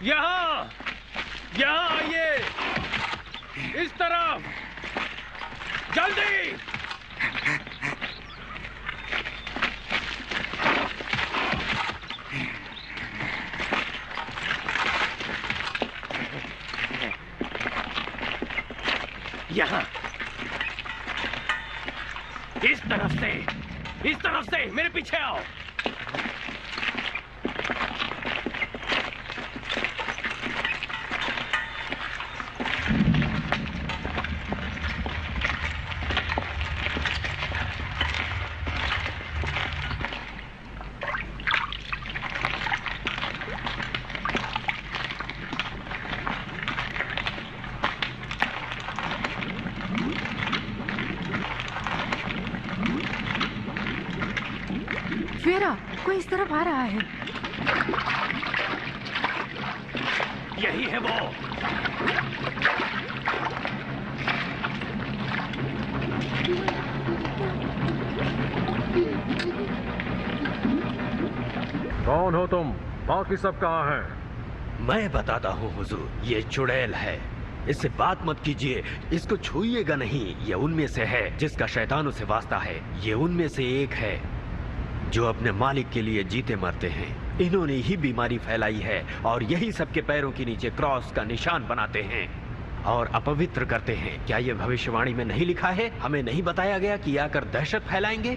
यहाँ यहाँ आइए, इस तरफ, जल्दी। यहाँ, इस तरफ से मेरे पीछे आओ। कोई इस तरफ आ रहा है। यही है वो। कौन हो तुम? बाकी सब कहाँ हैं? मैं बताता हूँ हुजूर, ये चुड़ैल है। इससे बात मत कीजिए, इसको छूइएगा नहीं। ये उनमें से है जिसका शैतानों से वास्ता है। ये उनमें से एक है जो अपने मालिक के लिए जीते मरते हैं। इन्होंने ही बीमारी फैलाई है और यही सबके पैरों के नीचे क्रॉस का निशान बनाते हैं और अपवित्र करते हैं। क्या यह भविष्यवाणी में नहीं लिखा है? हमें नहीं बताया गया कि आकर दहशत फैलाएंगे?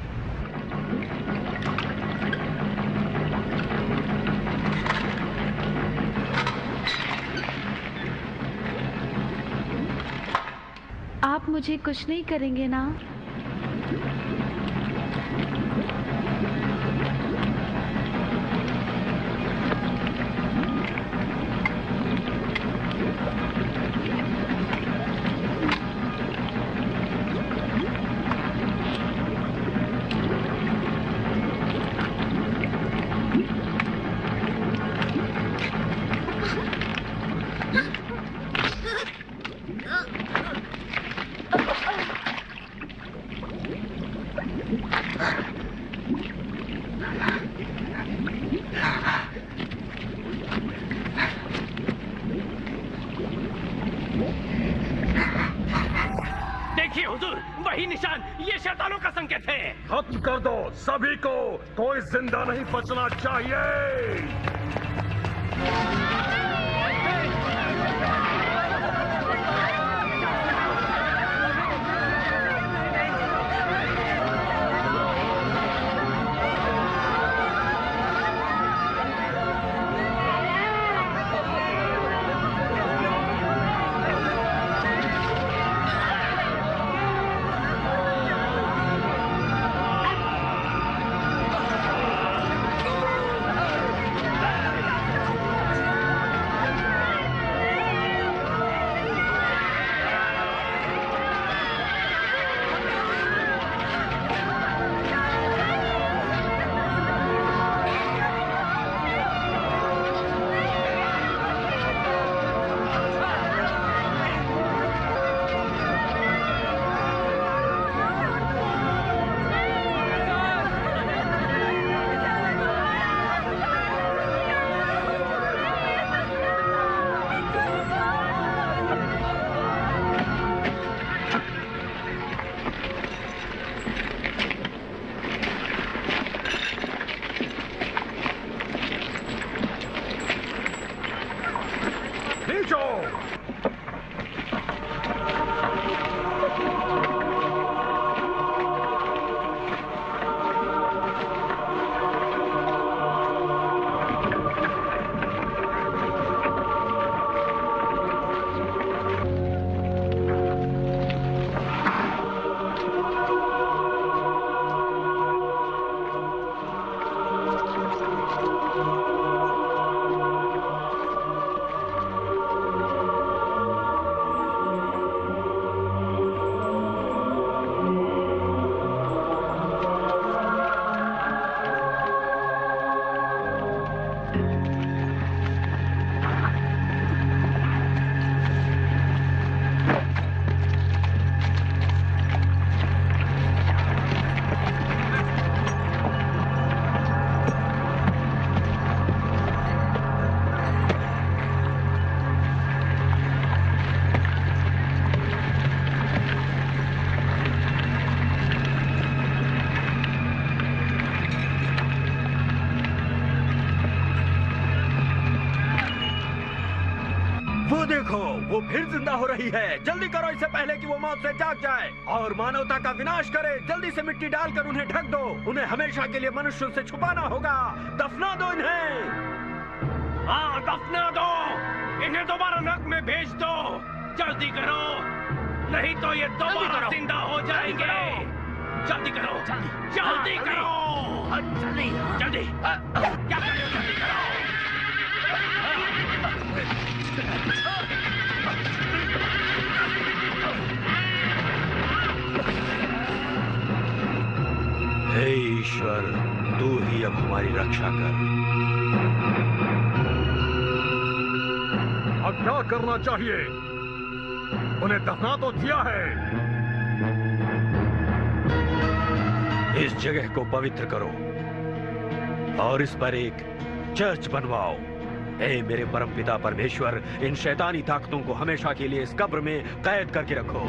आप मुझे कुछ नहीं करेंगे ना? खत्म कर दो सभी को, कोई जिंदा नहीं बचना चाहिए। वो देखो, वो फिर जिंदा हो रही है। जल्दी करो इससे पहले कि वो मौत से जाग जाए और मानवता का विनाश करे। जल्दी से मिट्टी डालकर उन्हें ढक दो। उन्हें हमेशा के लिए मनुष्यों से छुपाना होगा। दफना दो इन्हें। हाँ, दफना दो। इन्हें दोबारा नर्क में भेज दो। जल्दी करो, नहीं तो ये दोबारा जिंदा हो जाएंगे। जल्दी करो, जल्दी करो, जल्दी, जल्दी। क्या कर रहे हो? जल्दी करो। हे ईश्वर, तू ही अब हमारी रक्षा कर। अब क्या करना चाहिए? उन्हें दफना तो दिया है। इस जगह को पवित्र करो और इस पर एक चर्च बनवाओ। हे मेरे परमपिता परमेश्वर, इन शैतानी ताकतों को हमेशा के लिए इस कब्र में कैद करके रखो।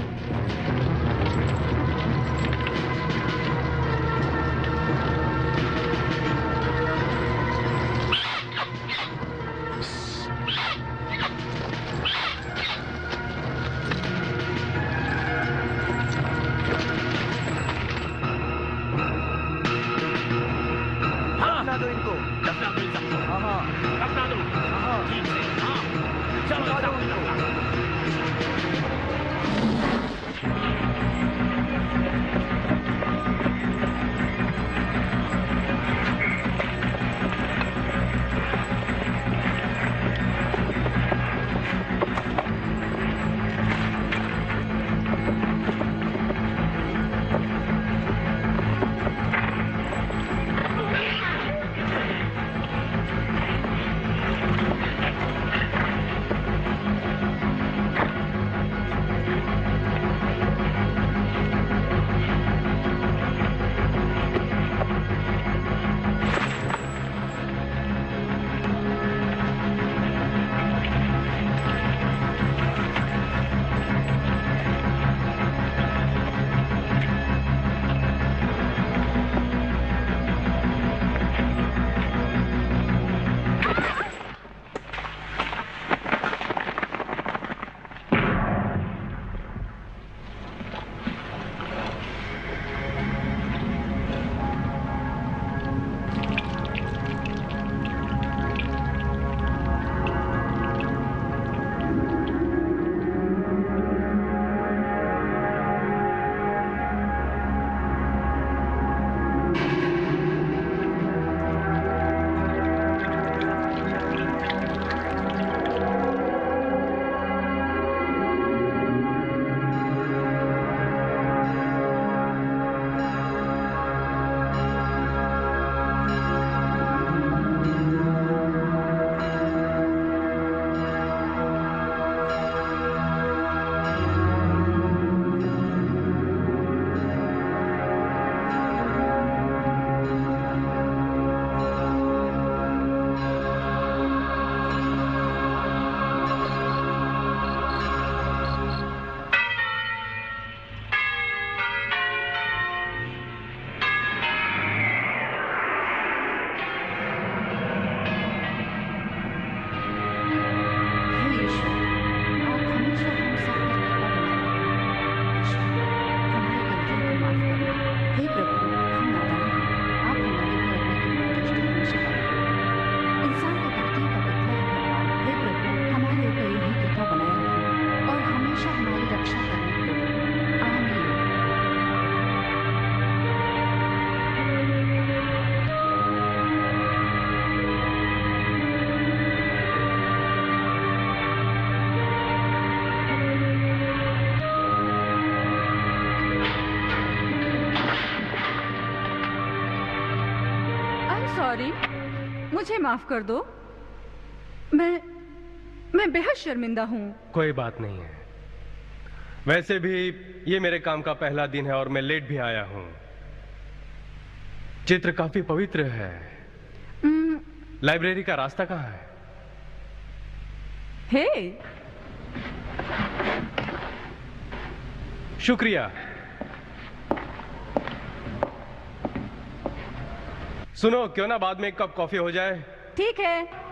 सॉरी, मुझे माफ कर दो। मैं बेहद शर्मिंदा हूँ। कोई बात नहीं है। वैसे भी ये मेरे काम का पहला दिन है और मैं लेट भी आया हूँ। चित्र काफी पवित्र है। लाइब्रेरी का रास्ता कहाँ है? हे, शुक्रिया। सुनो, क्यों ना बाद में एक कप कॉफी हो जाए? ठीक है।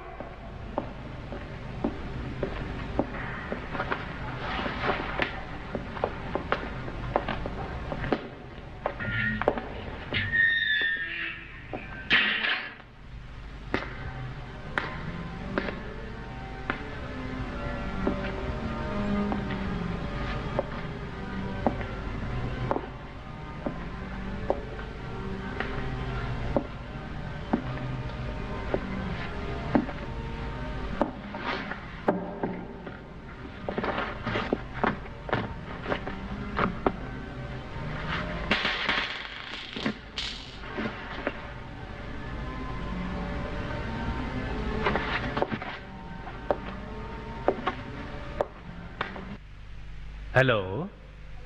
हेलो।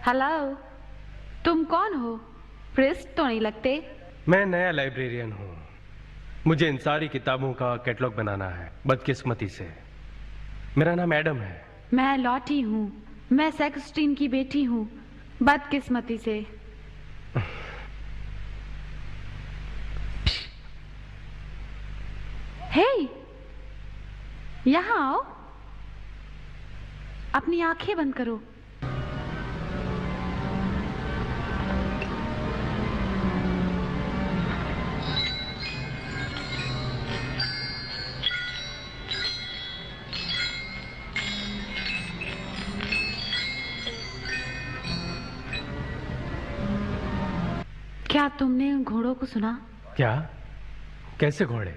हेलो, तुम कौन हो? प्रिस्ट तो नहीं लगते। मैं नया लाइब्रेरियन हूँ। मुझे इन सारी किताबों का कैटलॉग बनाना है, बदकिस्मती से। मेरा नाम एडम है। मैं लॉटी हूँ। मैं सेक्सटीन की बेटी हूँ, बदकिस्मती से। हे, यहाँ आओ। अपनी आंखें बंद करो। क्या तुमने उन घोड़ों को सुना? क्या? कैसे घोड़े?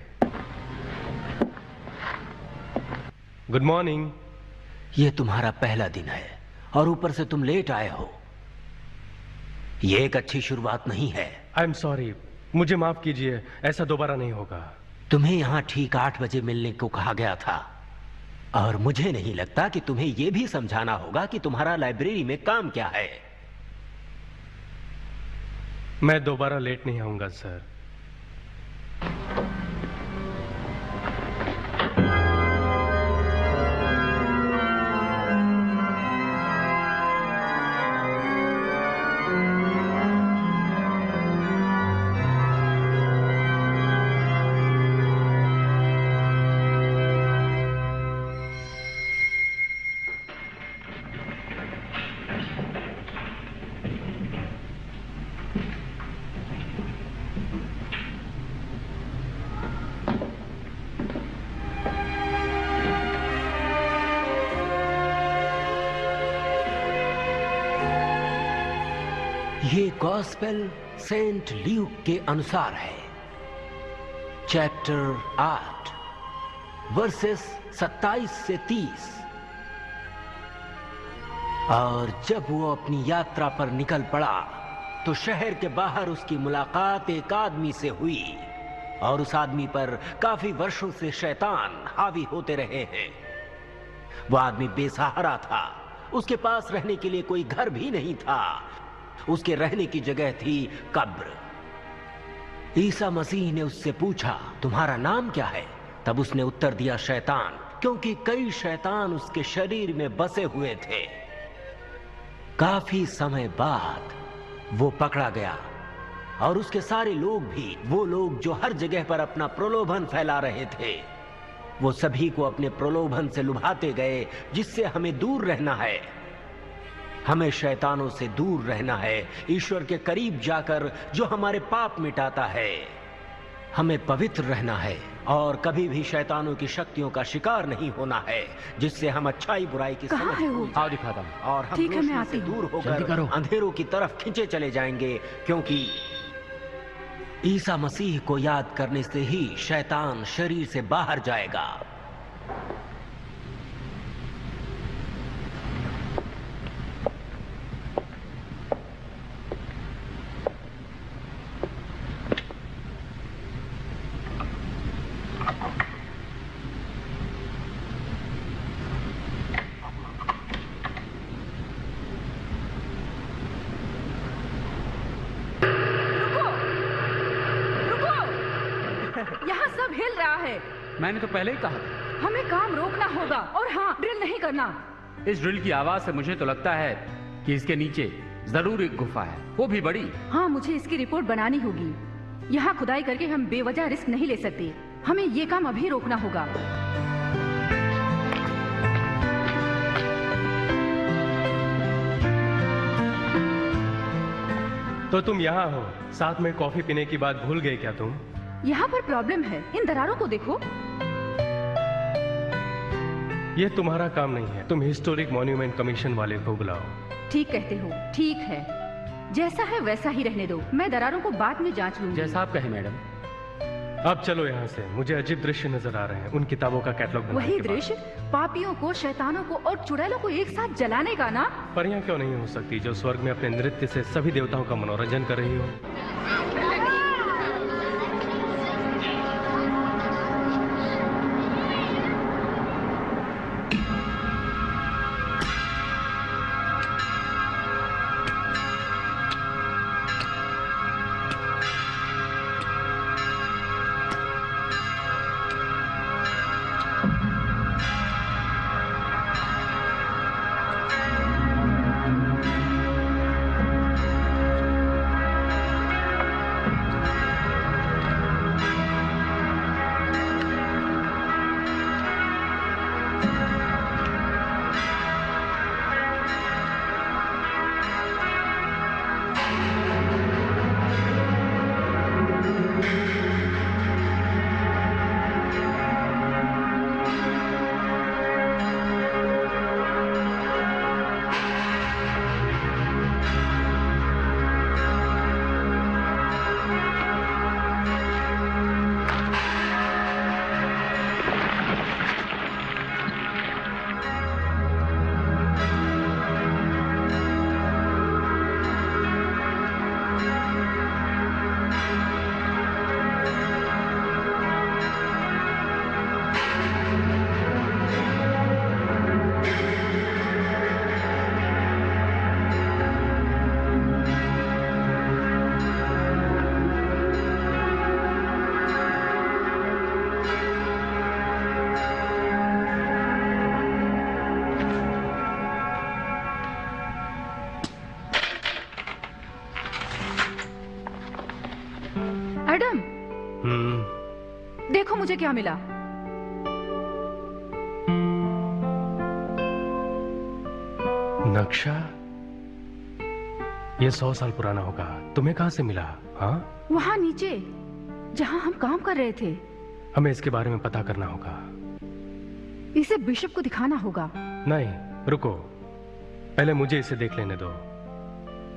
Good morning. ये तुम्हारा पहला दिन है और ऊपर से तुम लेट आए हो। ये एक अच्छी शुरुआत नहीं है। आई एम सॉरी, मुझे माफ कीजिए, ऐसा दोबारा नहीं होगा। तुम्हें यहाँ ठीक 8 बजे मिलने को कहा गया था और मुझे नहीं लगता कि तुम्हें यह भी समझाना होगा कि तुम्हारा लाइब्रेरी में काम क्या है। मैं दोबारा लेट नहीं आऊंगा सर। ये गॉस्पेल सेंट ल्यूक के अनुसार है, चैप्टर 8 वर्सेस 27 से 30। और जब वो अपनी यात्रा पर निकल पड़ा तो शहर के बाहर उसकी मुलाकात एक आदमी से हुई और उस आदमी पर काफी वर्षों से शैतान हावी होते रहे हैं। वो आदमी बेसहारा था, उसके पास रहने के लिए कोई घर भी नहीं था, उसके रहने की जगह थी कब्र। ईसा मसीह ने उससे पूछा, तुम्हारा नाम क्या है? तब उसने उत्तर दिया, शैतान, क्योंकि कई शैतान उसके शरीर में बसे हुए थे। काफी समय बाद वो पकड़ा गया और उसके सारे लोग भी, वो लोग जो हर जगह पर अपना प्रलोभन फैला रहे थे, वो सभी को अपने प्रलोभन से लुभाते गए, जिससे हमें दूर रहना है। हमें शैतानों से दूर रहना है, ईश्वर के करीब जाकर जो हमारे पाप मिटाता है। हमें पवित्र रहना है और कभी भी शैतानों की शक्तियों का शिकार नहीं होना है, जिससे हम अच्छाई बुराई की समझ आओ दिखाता हूं और हम ठीक है, मैं रोशनी आती से हूं। दूर होकर अंधेरों की तरफ खींचे चले जाएंगे, क्योंकि ईसा मसीह को याद करने से ही शैतान शरीर से बाहर जाएगा। यहाँ सब हिल रहा है। मैंने तो पहले ही कहा था। हमें काम रोकना होगा और हाँ, ड्रिल नहीं करना। इस ड्रिल की आवाज से मुझे तो लगता है कि इसके नीचे जरूर एक गुफा है, वो भी बड़ी। हाँ, मुझे इसकी रिपोर्ट बनानी होगी। यहाँ खुदाई करके हम बेवजह रिस्क नहीं ले सकते। हमें ये काम अभी रोकना होगा। तो तुम यहाँ हो, साथ में कॉफी पीने की बात भूल गए क्या तुम? यहाँ पर प्रॉब्लम है, इन दरारों को देखो। ये तुम्हारा काम नहीं है, तुम हिस्टोरिक मॉन्यूमेंट कमीशन वाले को बुलाओ। ठीक कहते हो, ठीक है, जैसा है वैसा ही रहने दो। मैं दरारों को बाद में जांच लूंगी। जैसा आप कहें मैडम। अब चलो यहाँ से, मुझे अजीब दृश्य नजर आ रहे हैं उन किताबों का कैटलॉग बनाने वही के बाद। दृश्य, पापियों को, शैतानों को और चुड़ैलों को एक साथ जलाने का ना। परियां क्यों नहीं हो सकती जो स्वर्ग में अपने नृत्य से सभी देवताओं का मनोरंजन कर रही हो? मुझे क्या मिला? नक्शा? ये 100 साल पुराना होगा। तुम्हें कहां से मिला? हाँ, वहां नीचे जहां हम काम कर रहे थे। हमें इसके बारे में पता करना होगा। इसे बिशप को दिखाना होगा। नहीं, रुको, पहले मुझे इसे देख लेने दो।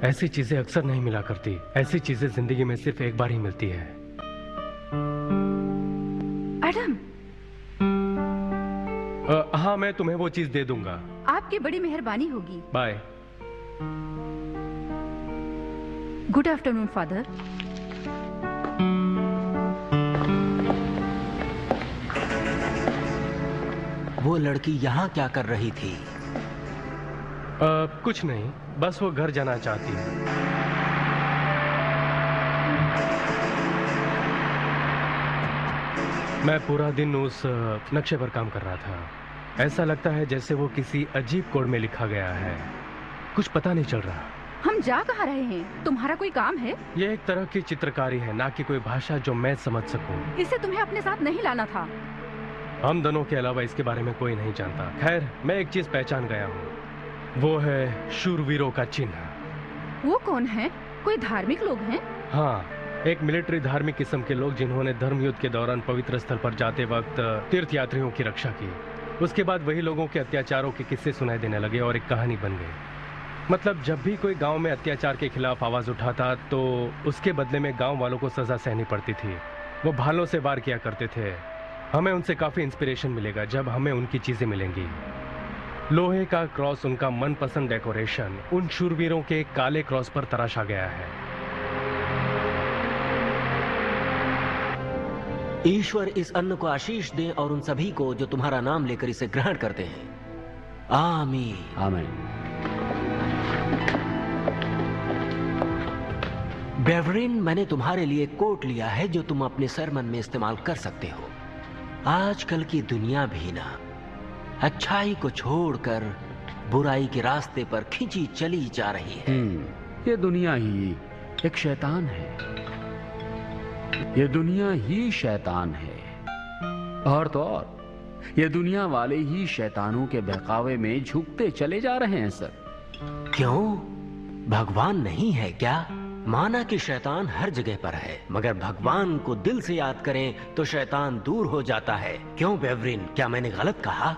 ऐसी चीजें अक्सर नहीं मिला करती। ऐसी चीजें जिंदगी में सिर्फ एक बार ही मिलती है। एडम। हाँ, मैं तुम्हें वो चीज दे दूंगा। आपकी बड़ी मेहरबानी होगी। बाय। Good afternoon father. वो लड़की यहाँ क्या कर रही थी? कुछ नहीं, बस वो घर जाना चाहती है। मैं पूरा दिन उस नक्शे पर काम कर रहा था। ऐसा लगता है जैसे वो किसी अजीब कोड में लिखा गया है। कुछ पता नहीं चल रहा। हम जा कहाँ रहे हैं? तुम्हारा कोई काम है? ये एक तरह की चित्रकारी है, ना कि कोई भाषा जो मैं समझ सकूं। इसे तुम्हें अपने साथ नहीं लाना था। हम दोनों के अलावा इसके बारे में कोई नहीं जानता। खैर, मैं एक चीज पहचान गया हूँ। वो है शूरवीरों का चिन्ह। वो कौन है? कोई धार्मिक लोग हैं? हाँ, एक मिलिट्री धार्मिक किस्म के लोग जिन्होंने धर्म युद्ध के दौरान पवित्र स्थल पर जाते वक्त तीर्थ यात्रियों की रक्षा की। उसके बाद वही लोगों के अत्याचारों के किस्से सुनाई देने लगे और एक कहानी बन गई। मतलब जब भी कोई गांव में अत्याचार के खिलाफ आवाज उठाता तो उसके बदले में गांव वालों को सजा सहनी पड़ती थी। वो भालों से वार किया करते थे। हमें उनसे काफी इंस्पिरेशन मिलेगा जब हमें उनकी चीजें मिलेंगी। लोहे का क्रॉस उनका मनपसंद डेकोरेशन उन शूरवीरों के काले क्रॉस पर तराशा गया है। ईश्वर इस अन्न को आशीष दे और उन सभी को जो तुम्हारा नाम लेकर इसे ग्रहण करते हैं। आमीन। आमीन। बेवरिन, मैंने तुम्हारे लिए कोट लिया है जो तुम अपने सरमन में इस्तेमाल कर सकते हो। आजकल की दुनिया भी ना अच्छाई को छोड़कर बुराई के रास्ते पर खींची चली जा रही है। ये दुनिया ही एक शैतान है। ये दुनिया ही शैतान है। और तो और ये दुनिया वाले ही शैतानों के बहकावे में झुकते चले जा रहे हैं सर। क्यों? भगवान नहीं है क्या? माना कि शैतान हर जगह पर है, मगर भगवान को दिल से याद करें तो शैतान दूर हो जाता है। क्यों बेवरिन, क्या मैंने गलत कहा?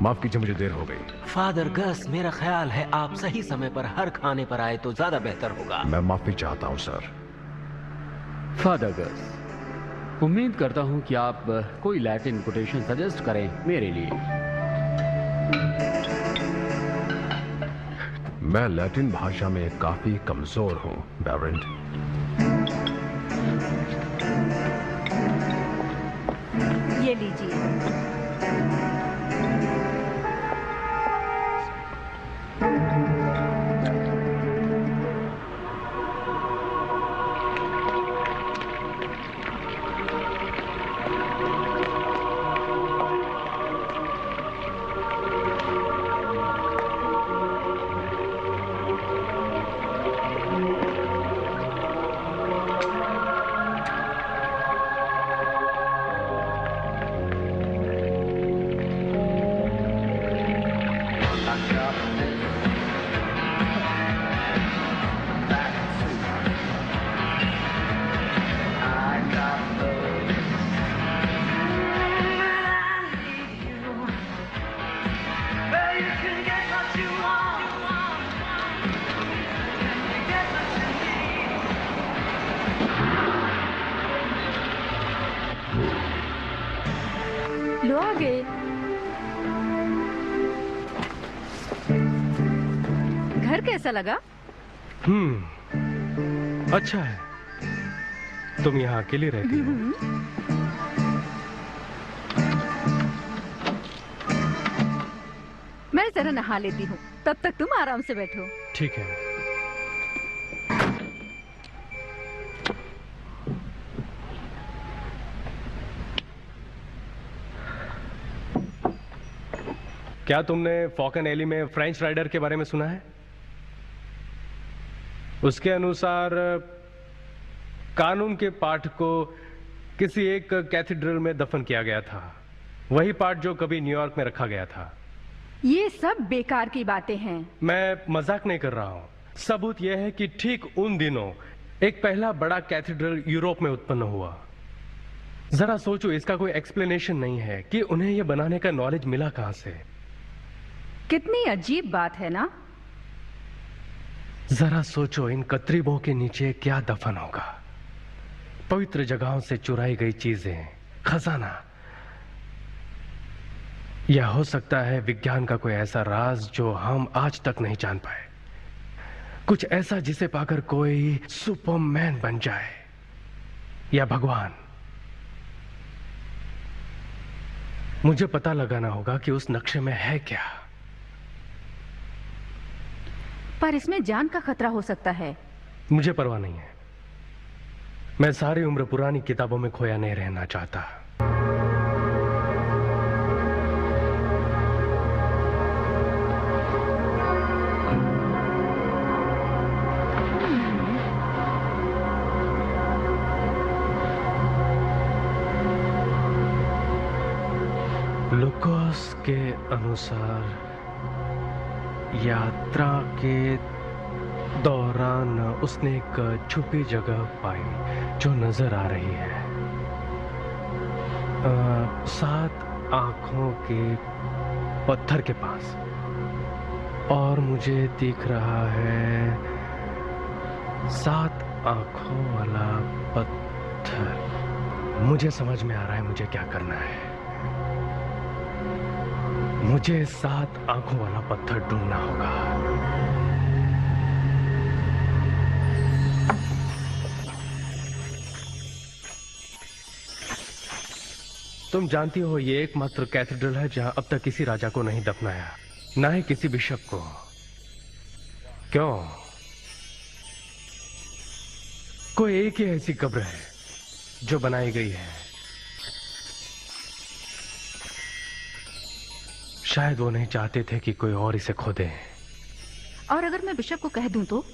माफ कीजिए, मुझे देर हो गई। फादर गस, मेरा ख्याल है आप सही समय पर हर खाने पर आए तो ज्यादा बेहतर होगा। मैं माफी चाहता हूँ सर। फादर गस, उम्मीद करता हूं कि आप कोई लैटिन कोटेशन सजेस्ट करें मेरे लिए। मैं लैटिन भाषा में काफी कमजोर हूँ बेवरिन। ये लीजिए। लो आ गए। घर कैसा लगा? अच्छा है। तुम यहाँ अकेली रहती हो? मैं जरा नहा लेती हूँ, तब तक तुम आराम से बैठो। ठीक है। क्या तुमने फॉकन एली में फ्रेंच राइडर के बारे में सुना है? उसके अनुसार कानून के पाठ को किसी एक कैथेड्रल में दफन किया गया था, वही पार्ट जो कभी न्यूयॉर्क में रखा गया था। ये सब बेकार की बातें हैं। मैं मजाक नहीं कर रहा हूं। सबूत यह है कि ठीक उन दिनों एक पहला बड़ा कैथेड्रल यूरोप में उत्पन्न हुआ। जरा सोचो, इसका कोई एक्सप्लेनेशन नहीं है कि उन्हें यह बनाने का नॉलेज मिला कहां से। कितनी अजीब बात है ना। जरा सोचो, इन कतरीबों के नीचे क्या दफन होगा। पवित्र जगहों से चुराई गई चीजें, खजाना, या हो सकता है विज्ञान का कोई ऐसा राज जो हम आज तक नहीं जान पाए। कुछ ऐसा जिसे पाकर कोई सुपरमैन बन जाए, या भगवान। मुझे पता लगाना होगा कि उस नक्शे में है क्या। पर इसमें जान का खतरा हो सकता है। मुझे परवाह नहीं है। मैं सारी उम्र पुरानी किताबों में खोया नहीं रहना चाहता। लुकोस के अनुसार यात्रा के दौरान उसने एक छुपी जगह पाई जो नजर आ रही है। 7 आंखों के पत्थर के पास, और मुझे दिख रहा है 7 आंखों वाला पत्थर। मुझे समझ में आ रहा है मुझे क्या करना है। मुझे 7 आंखों वाला पत्थर ढूंढना होगा। तुम जानती हो, ये एकमात्र कैथेड्रल है जहां अब तक किसी राजा को नहीं दफनाया, ना ही किसी बिशप को। क्यों? कोई एक ही ऐसी कब्र है जो बनाई गई है। शायद वो नहीं चाहते थे कि कोई और इसे खोदे। और अगर मैं बिशप को कह दूं तो?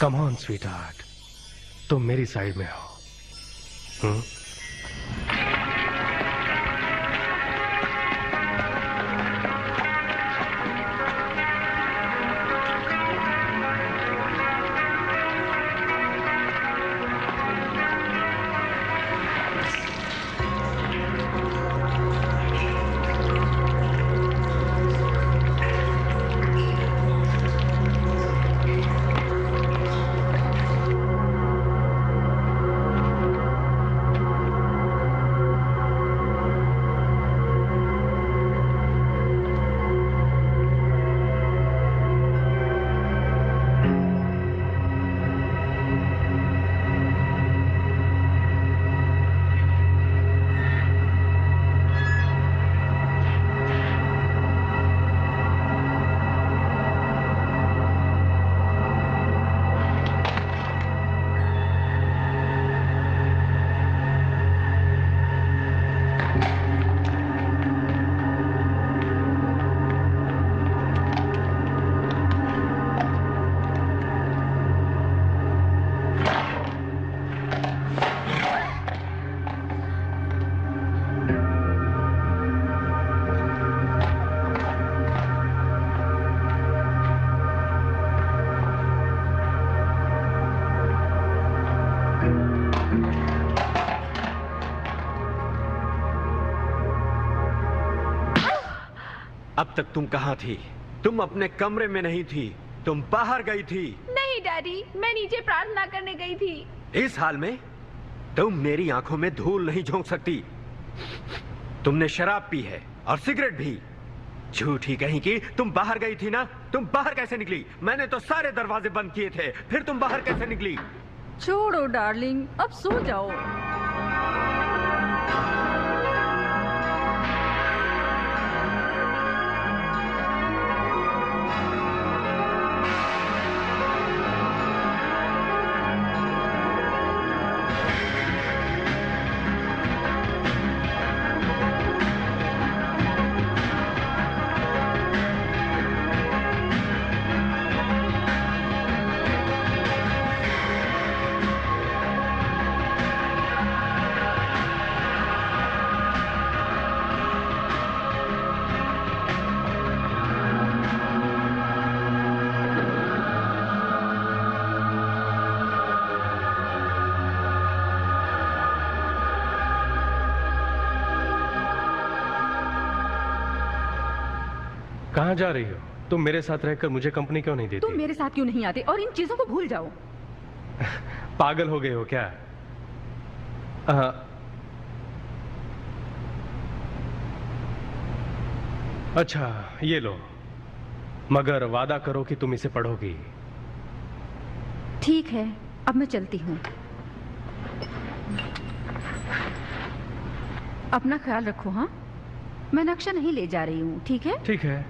कम ऑन स्वीटहार्ट, तुम मेरी साइड में हो। अब तक तुम कहाँ थी? तुम अपने कमरे में नहीं थी, तुम बाहर गई थी। नहीं डैडी, मैं नीचे प्रार्थना करने गई थी। इस हाल में तुम मेरी आंखों में धूल नहीं झोंक सकती। तुमने शराब पी है और सिगरेट भी। झूठी कहीं की तुम बाहर गई थी ना? तुम बाहर कैसे निकली? मैंने तो सारे दरवाजे बंद किए थे, फिर तुम बाहर कैसे निकली? छोड़ो डार्लिंग, अब सो जाओ। कहाँ जा रही हो? तुम मेरे साथ रहकर मुझे कंपनी क्यों नहीं देती? तुम मेरे साथ क्यों नहीं आते और इन चीजों को भूल जाओ? पागल हो गए हो क्या? अच्छा ये लो, मगर वादा करो कि तुम इसे पढ़ोगी। ठीक है, अब मैं चलती हूँ। अपना ख्याल रखो। हाँ, मैं नक्शा नहीं ले जा रही हूँ, ठीक है? ठीक है।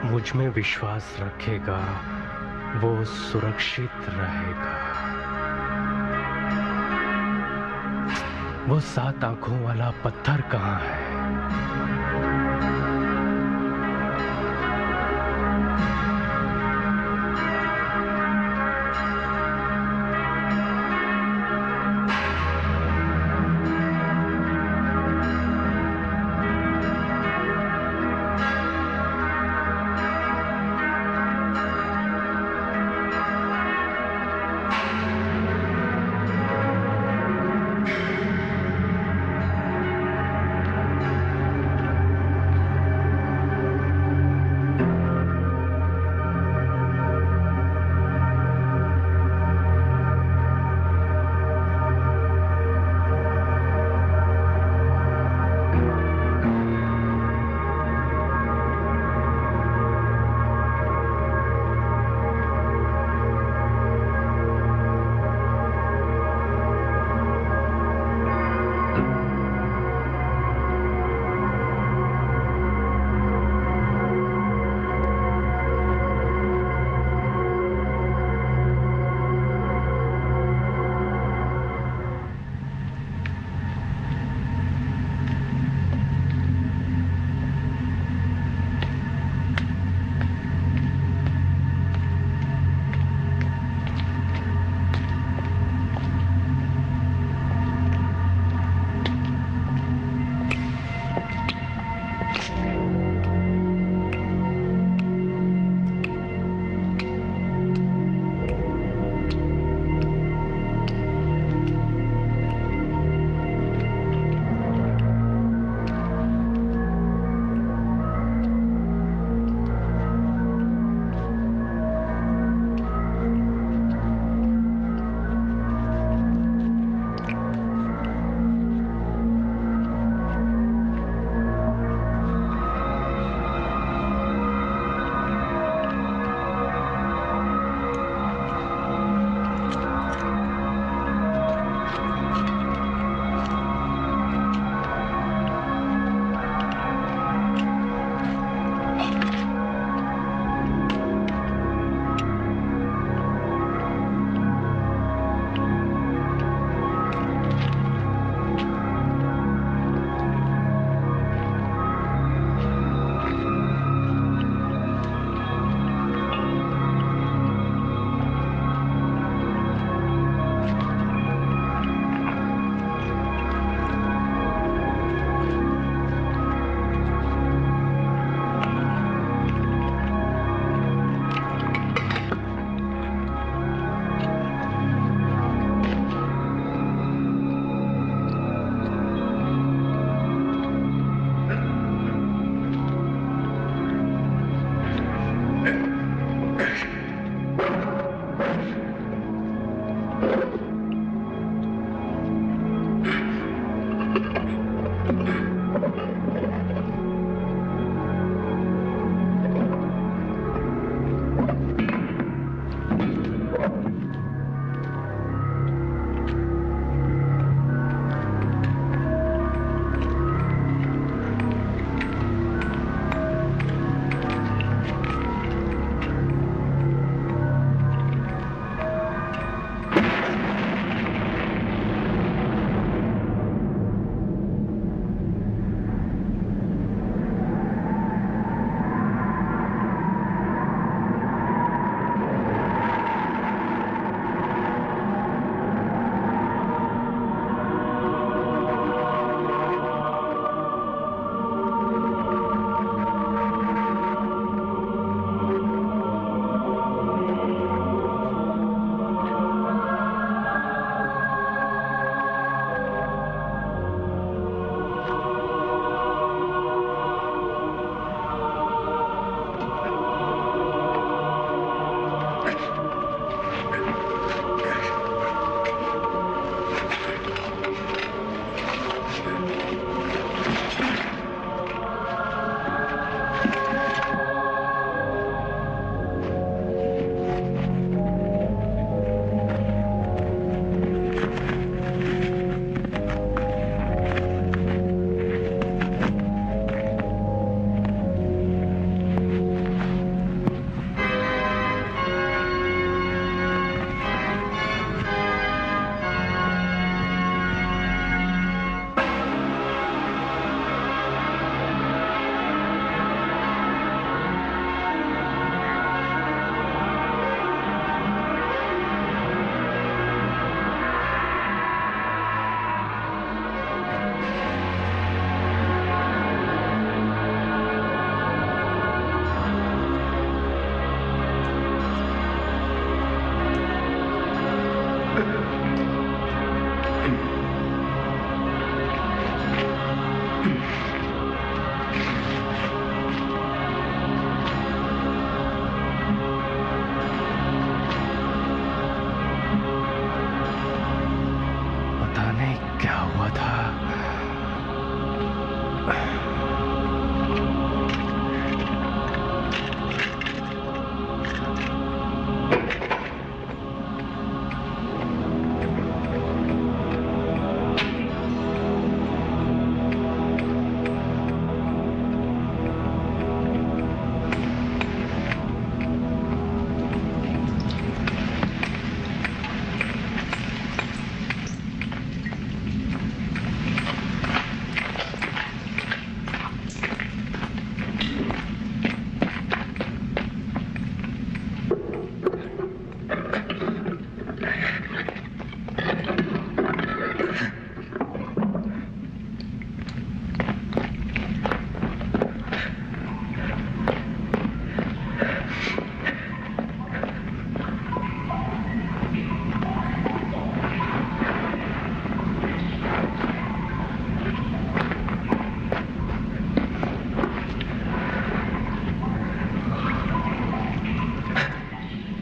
मुझ में विश्वास रखेगा वो सुरक्षित रहेगा। वो 7 आंखों वाला पत्थर कहाँ है? हुआ था।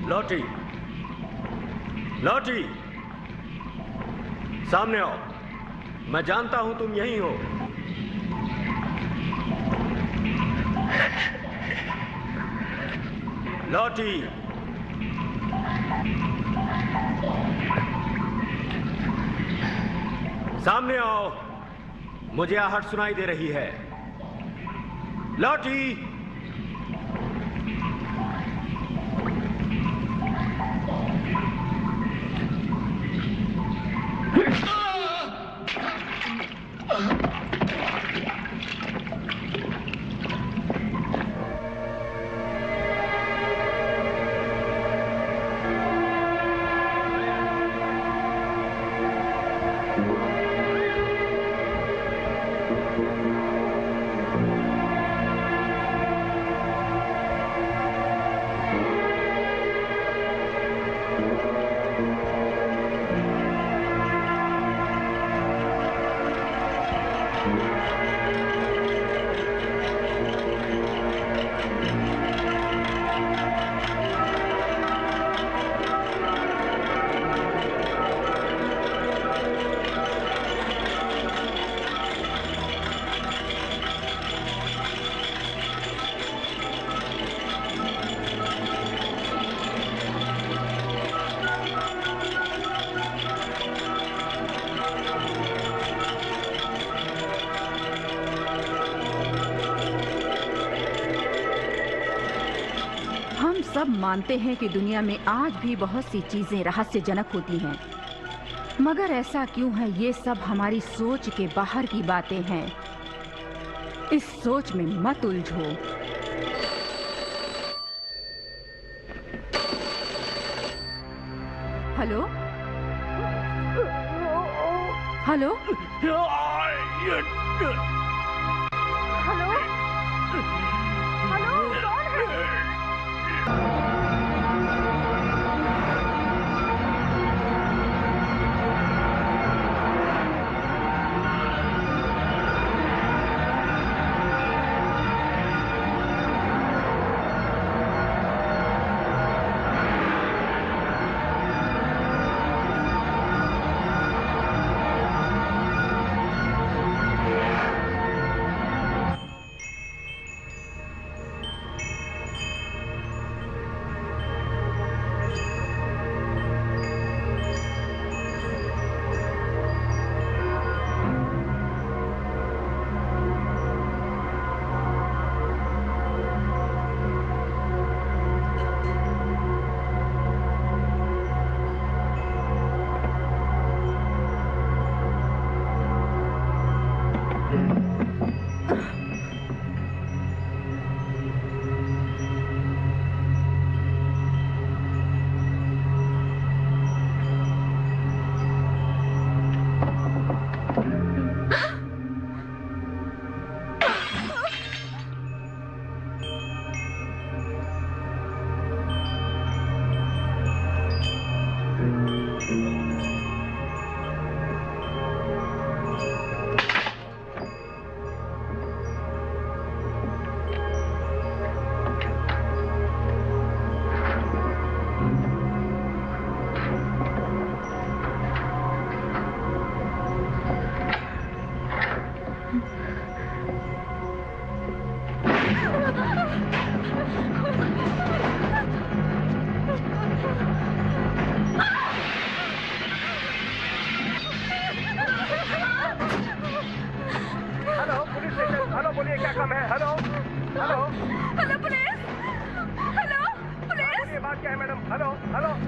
लौटी, लौटी, सामने आओ। मैं जानता हूं तुम यहीं हो। लौटी, सामने आओ। मुझे आहट सुनाई दे रही है। लौटी, सब मानते हैं कि दुनिया में आज भी बहुत सी चीजें रहस्यजनक होती हैं, मगर ऐसा क्यों है? ये सब हमारी सोच के बाहर की बातें हैं। इस सोच में मत उलझो। हेलो हेलो हेलो हेलो, कौन है?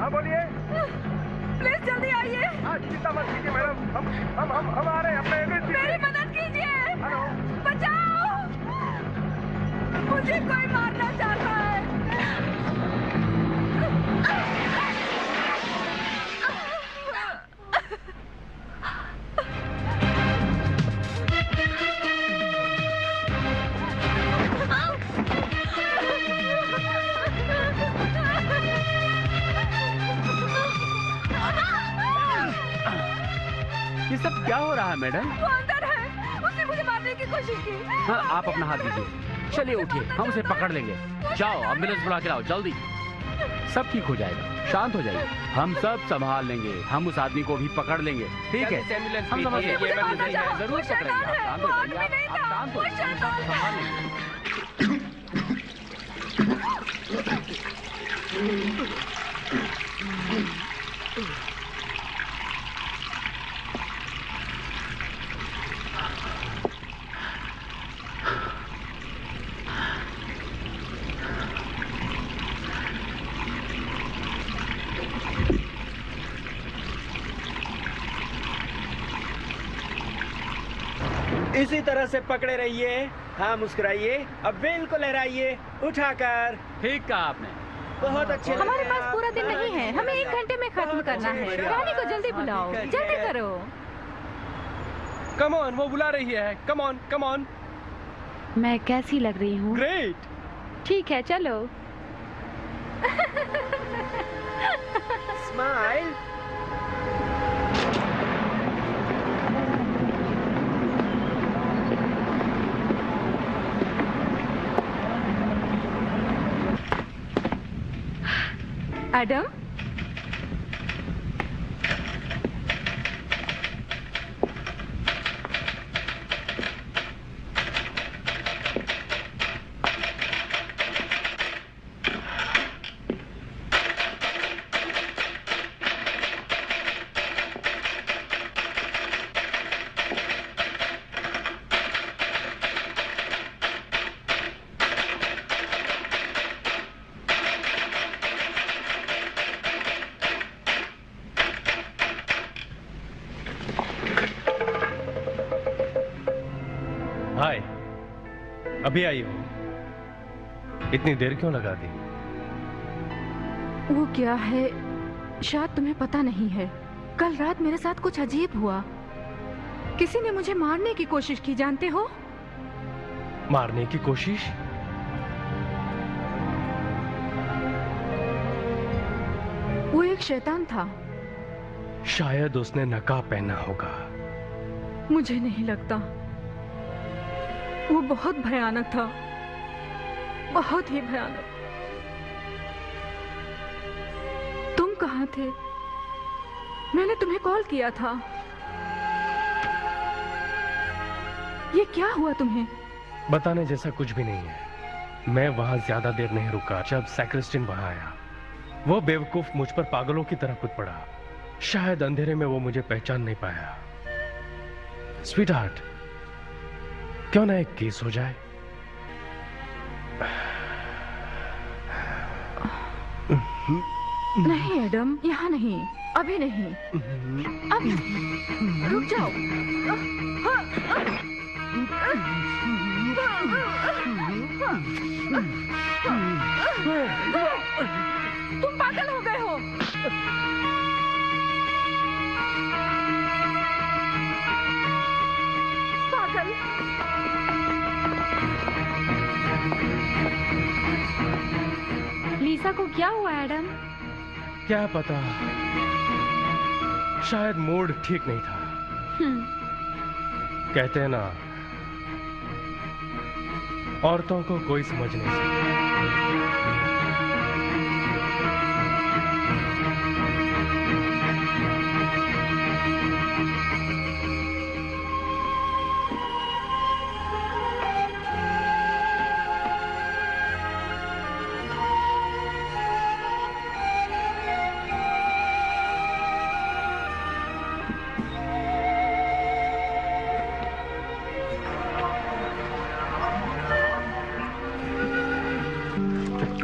हाँ बोलिए। प्लीज जल्दी आइए। हाँ चिंता मत कीजिए मैडम, हम आ रहे हैं अपने एजेंसी से। मेरी मदद कीजिए। हेलो। बचाओ, मुझे कोई मारना चाहता है। ये सब क्या हो रहा है मैडम? वो अंदर है, उसने मुझे मारने की कोशिश की। हाँ, आप अपना हाथ दीजिए। चलिए उठिए, हम उसे पकड़ लेंगे। जाओ एम्बुलेंस बुला के लाओ जल्दी। सब ठीक हो जाएगा, शांत हो जाइए। हम सब संभाल लेंगे, हम उस आदमी को भी पकड़ लेंगे। ठीक है, हम समझ लेंगे। जरूर पकड़ेंगे। आप शांत हो जाइए, आप शांत हो जाइए, संभाल लेंगे। इसी तरह से पकड़े रहिए। हाँ मुस्कुराइए, अब बिल्कुल लहराइए उठाकर। ठीक कहा आपने। बहुत अच्छे लग हमारे रहे हैं पास आप। पूरा दिन नहीं है, हमें 1 घंटे में खत्म करना है। रानी को जल्दी बुलाओ, जल्दी करो। कम ऑन, वो बुला रही है। Come on, come on. मैं कैसी लग रही हूँ? ग्रेट। ठीक है, चलो। स्माइल। एडम, हाय, अभी आई हो? इतनी देर क्यों लगा दी? वो क्या है, शायद तुम्हें पता नहीं है। कल रात मेरे साथ कुछ अजीब हुआ। किसी ने मुझे मारने की कोशिश की, जानते हो? मारने की कोशिश? वो एक शैतान था। शायद उसने नकाब पहना होगा। मुझे नहीं लगता। वो बहुत भयानक था, बहुत ही भयानक। तुम कहाँ थे? मैंने तुम्हें कॉल किया था। ये क्या हुआ तुम्हें? बताने जैसा कुछ भी नहीं है। मैं वहां ज्यादा देर नहीं रुका। जब सैक्रिस्टिन वहां आया, वो बेवकूफ मुझ पर पागलों की तरह कूद पड़ा। शायद अंधेरे में वो मुझे पहचान नहीं पाया। स्वीटहार्ट, क्यों ना एक केस हो जाए? नहीं एडम, यहाँ नहीं, अभी नहीं, अभी नहीं। रुक जाओ। तुम पागल हो गए हो। पागल। लीसा को क्या हुआ एडम? क्या पता, शायद मूड ठीक नहीं था। कहते हैं ना, औरतों को कोई समझ नहीं सकता।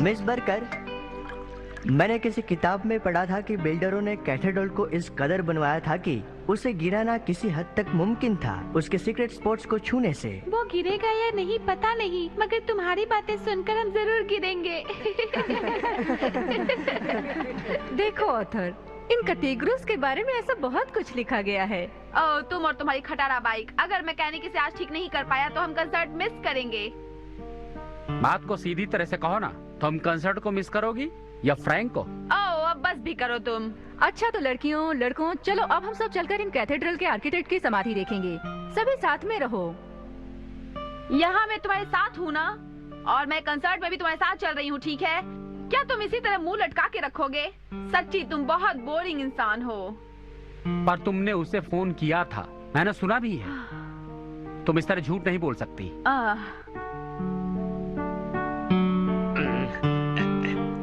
मिस बर्कर, मैंने किसी किताब में पढ़ा था कि बिल्डरों ने कैथेड्रल को इस कदर बनवाया था कि उसे गिराना किसी हद तक मुमकिन था उसके सीक्रेट स्पॉट्स को छूने से। वो गिरेगा या नहीं पता नहीं, मगर तुम्हारी बातें सुनकर हम जरूर गिरेंगे। देखो ऑथर, इन कैटेगरीज के बारे में ऐसा बहुत कुछ लिखा गया है। ओह, तुम और तुम्हारी खटारा बाइक, अगर मैकेनिक इसे आज ठीक नहीं कर पाया तो हम कंसर्ट मिस करेंगे। बात को सीधी तरह से कहो ना, तुम कंसर्ट को मिस करोगी या फ्रैंक को? ओह, अब बस भी करो तुम। अच्छा तो लड़कियों लड़कों, चलो अब हम सब चलकर इन कैथेड्रल के आर्किटेक्ट की समाधि देखेंगे। सभी साथ में रहो। यहाँ मैं तुम्हारे साथ हूँ ना, और मैं कंसर्ट में भी तुम्हारे साथ चल रही हूँ, ठीक है? क्या तुम इसी तरह मुंह लटका के रखोगे? सच्ची तुम बहुत बोरिंग इंसान हो। पर तुमने उसे फोन किया था, मैंने सुना भी है। तुम इस तरह झूठ नहीं बोल सकती।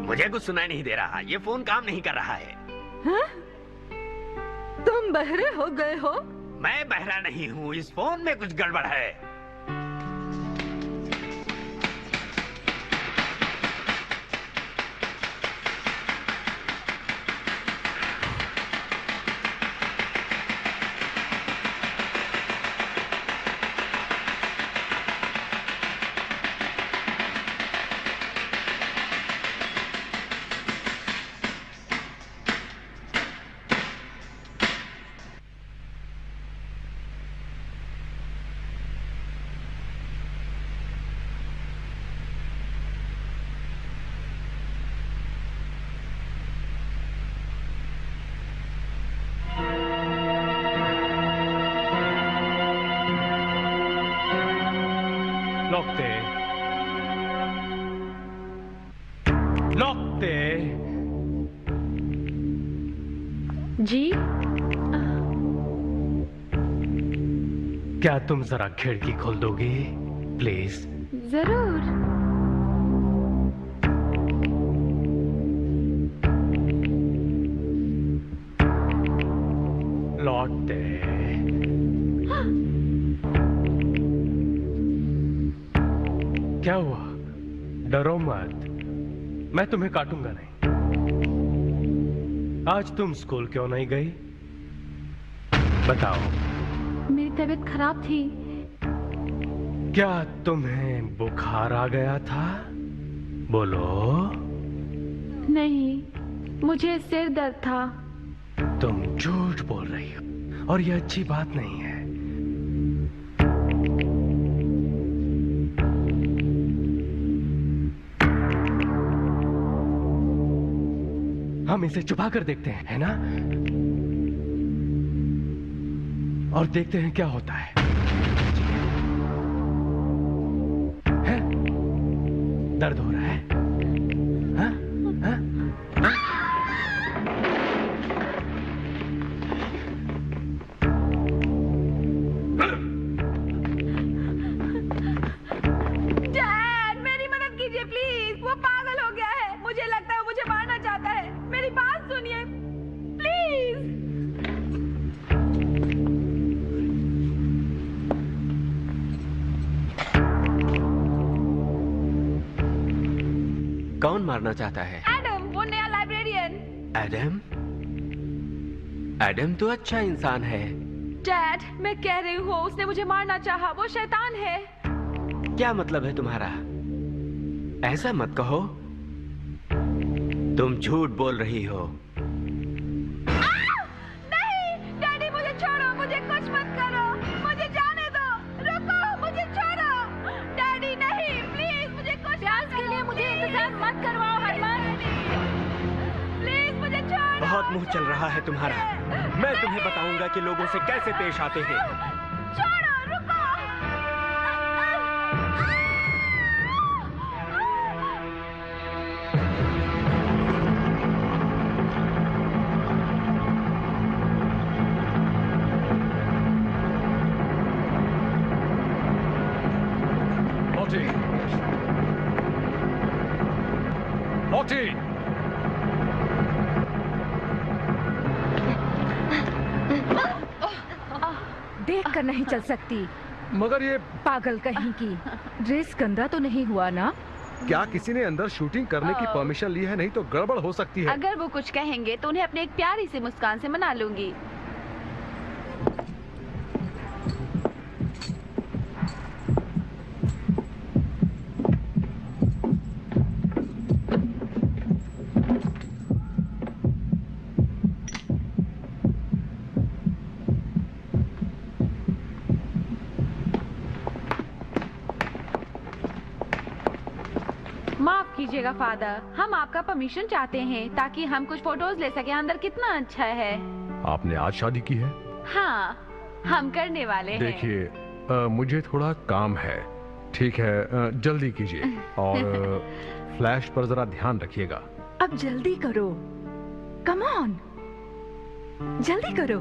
मुझे कुछ सुनाई नहीं दे रहा, ये फोन काम नहीं कर रहा है। हाँ? तुम बहरे हो गए हो? मैं बहरा नहीं हूँ, इस फोन में कुछ गड़बड़ है। जी? क्या तुम जरा खिड़की खोल दोगी प्लीज? जरूर। लौटते। क्या हुआ? डरो मत, मैं तुम्हें काटूंगा नहीं। आज तुम स्कूल क्यों नहीं गई? बताओ। मेरी तबीयत खराब थी। क्या तुम्हें बुखार आ गया था? बोलो। नहीं, मुझे सिर दर्द था। तुम झूठ बोल रही हो और यह अच्छी बात नहीं है। हम इसे छुपा कर देखते हैं, है ना? और देखते हैं क्या होता है। दर्द हो रहा है? हाँ? हाँ? डैड, मेरी मदद कीजिए प्लीज। वो पागल हो गया है। मुझे लगता है वो मुझे मारना चाहता है। मेरी बात सुनिए प्लीज। कौन मारना चाहता है? एडम, वो नया लाइब्रेरियन। एडम? एडम तो अच्छा इंसान है। डैड, मैं कह रही हूँ उसने मुझे मारना चाहा। वो शैतान है। क्या मतलब है तुम्हारा? ऐसा मत कहो, तुम झूठ बोल रही हो। नहीं डैडी, मुझे छोड़ो, मुझे कुछ मत करो, मुझे जाने दो। रुको, मुझे छोड़ो। डैडी नहीं, प्लीज मुझे कुछ प्याज के लिए मुझे इंतजार मत करवाओ हरमान। प्लीज मुझे छोड़ो। बहुत मुंह चल रहा है तुम्हारा। मैं तुम्हें बताऊंगा कि लोगों से कैसे पेश आते हैं। छोड़ो, रुको। मोटी, देख कर नहीं चल सकती। मगर ये पागल कहीं की। ड्रेस गंदा तो नहीं हुआ ना? क्या किसी ने अंदर शूटिंग करने की परमिशन ली है? नहीं तो गड़बड़ हो सकती है। अगर वो कुछ कहेंगे तो उन्हें अपने एक प्यारी सी मुस्कान से मना लूंगी। माफ कीजिएगा फादर, हम आपका परमिशन चाहते हैं ताकि हम कुछ फोटोज ले सके। अंदर कितना अच्छा है। आपने आज शादी की है? हाँ, हम करने वाले हैं। देखिए, मुझे थोड़ा काम है। ठीक है, जल्दी कीजिए और फ्लैश पर जरा ध्यान रखिएगा। अब जल्दी करो, कम ऑन, जल्दी करो।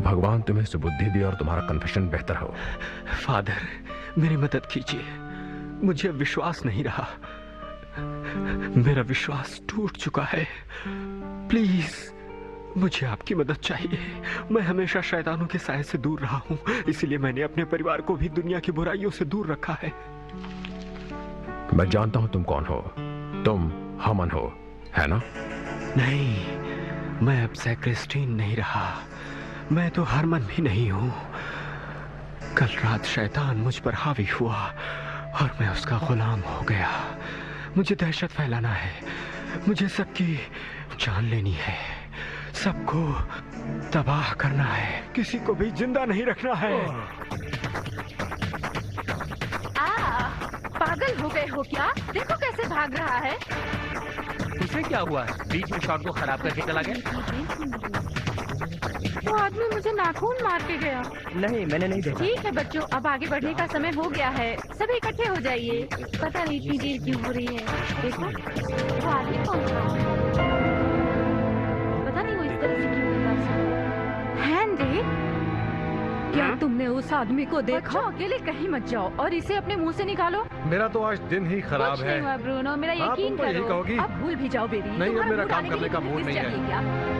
भगवान तुम्हें सुबुद्धि दे और तुम्हारा कन्फेशन बेहतर हो। फादर, मेरी मदद कीजिए, मुझे विश्वास नहीं रहा। मेरा विश्वास टूट चुका है। प्लीज, मुझे आपकी मदद चाहिए। मैं हमेशा शैतानों के साए से दूर रहा हूँ, इसलिए मैंने अपने परिवार को भी दुनिया की बुराइयों से दूर रखा है। मैं जानता हूँ तुम कौन हो। तुम हमन हो, है ना? नहीं, मैं अब सैक्रिस्टीन नहीं रहा। मैं तो हरमन भी नहीं हूँ। कल रात शैतान मुझ पर हावी हुआ और मैं उसका गुलाम हो गया। मुझे दहशत फैलाना है, मुझे सबकी जान लेनी है, सबको तबाह करना है, किसी को भी जिंदा नहीं रखना है। पागल हो गए हो क्या? देखो कैसे भाग रहा है। उसे क्या हुआ? बीच में शॉट को खराब करके चला गया। वो आदमी मुझे नाखून मार के गया। नहीं, मैंने नहीं देखा। ठीक है बच्चों, अब आगे बढ़ने का समय हो गया है। सभी इकट्ठे हो जाइए। पता नहीं इतनी देर क्यों हो रही है। देखो, वो आदमी कौन था? पता नहीं वो इस तरह से क्यों कर रहा है। हैंडी, क्या तुमने उस आदमी को देखा? अकेले कहीं मत जाओ और इसे अपने मुंह से निकालो। मेरा तो आज दिन ही खराब कुछ है। नहीं हुआ ब्रूनो, मेरा यकीन तुम तो यही कहोगी। अब भूल भी जाओ बेबी। नहीं, अब मेरा काम करने का मूड नहीं है।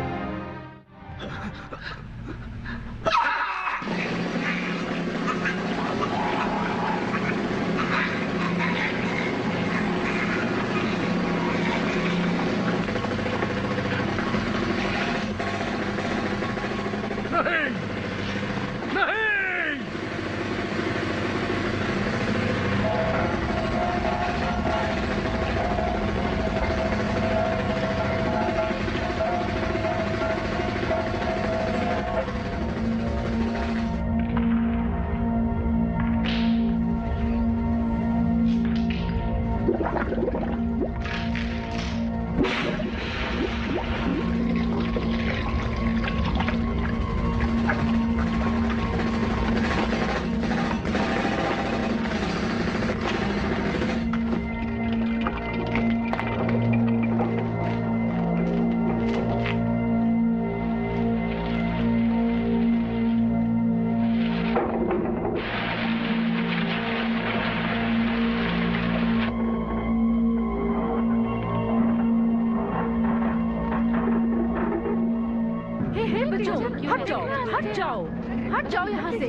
हट जाओ यहाँ से।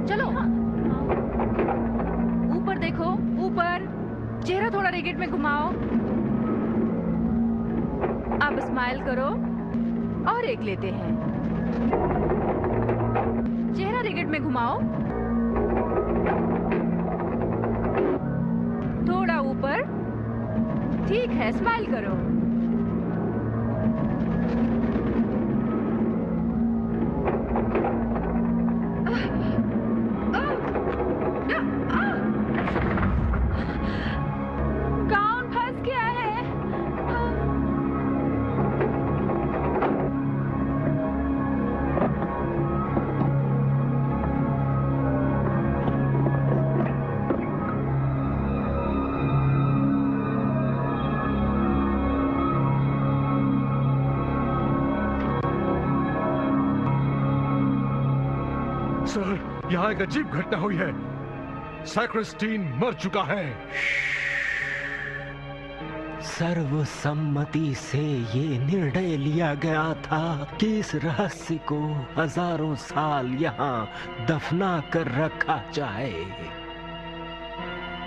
चलो ऊपर देखो, ऊपर। चेहरा थोड़ा रिगेट में घुमाओ। अब स्माइल करो और एक लेते हैं। चेहरा रिगेट में घुमाओ, थोड़ा ऊपर। ठीक है, स्माइल करो। सर, यहाँ एक अजीब घटना हुई है। सैक्रिस्टीन मर चुका है। सर्वसम्मति से ये निर्णय लिया गया था कि इस रहस्य को हजारों साल यहाँ दफना कर रखा जाए।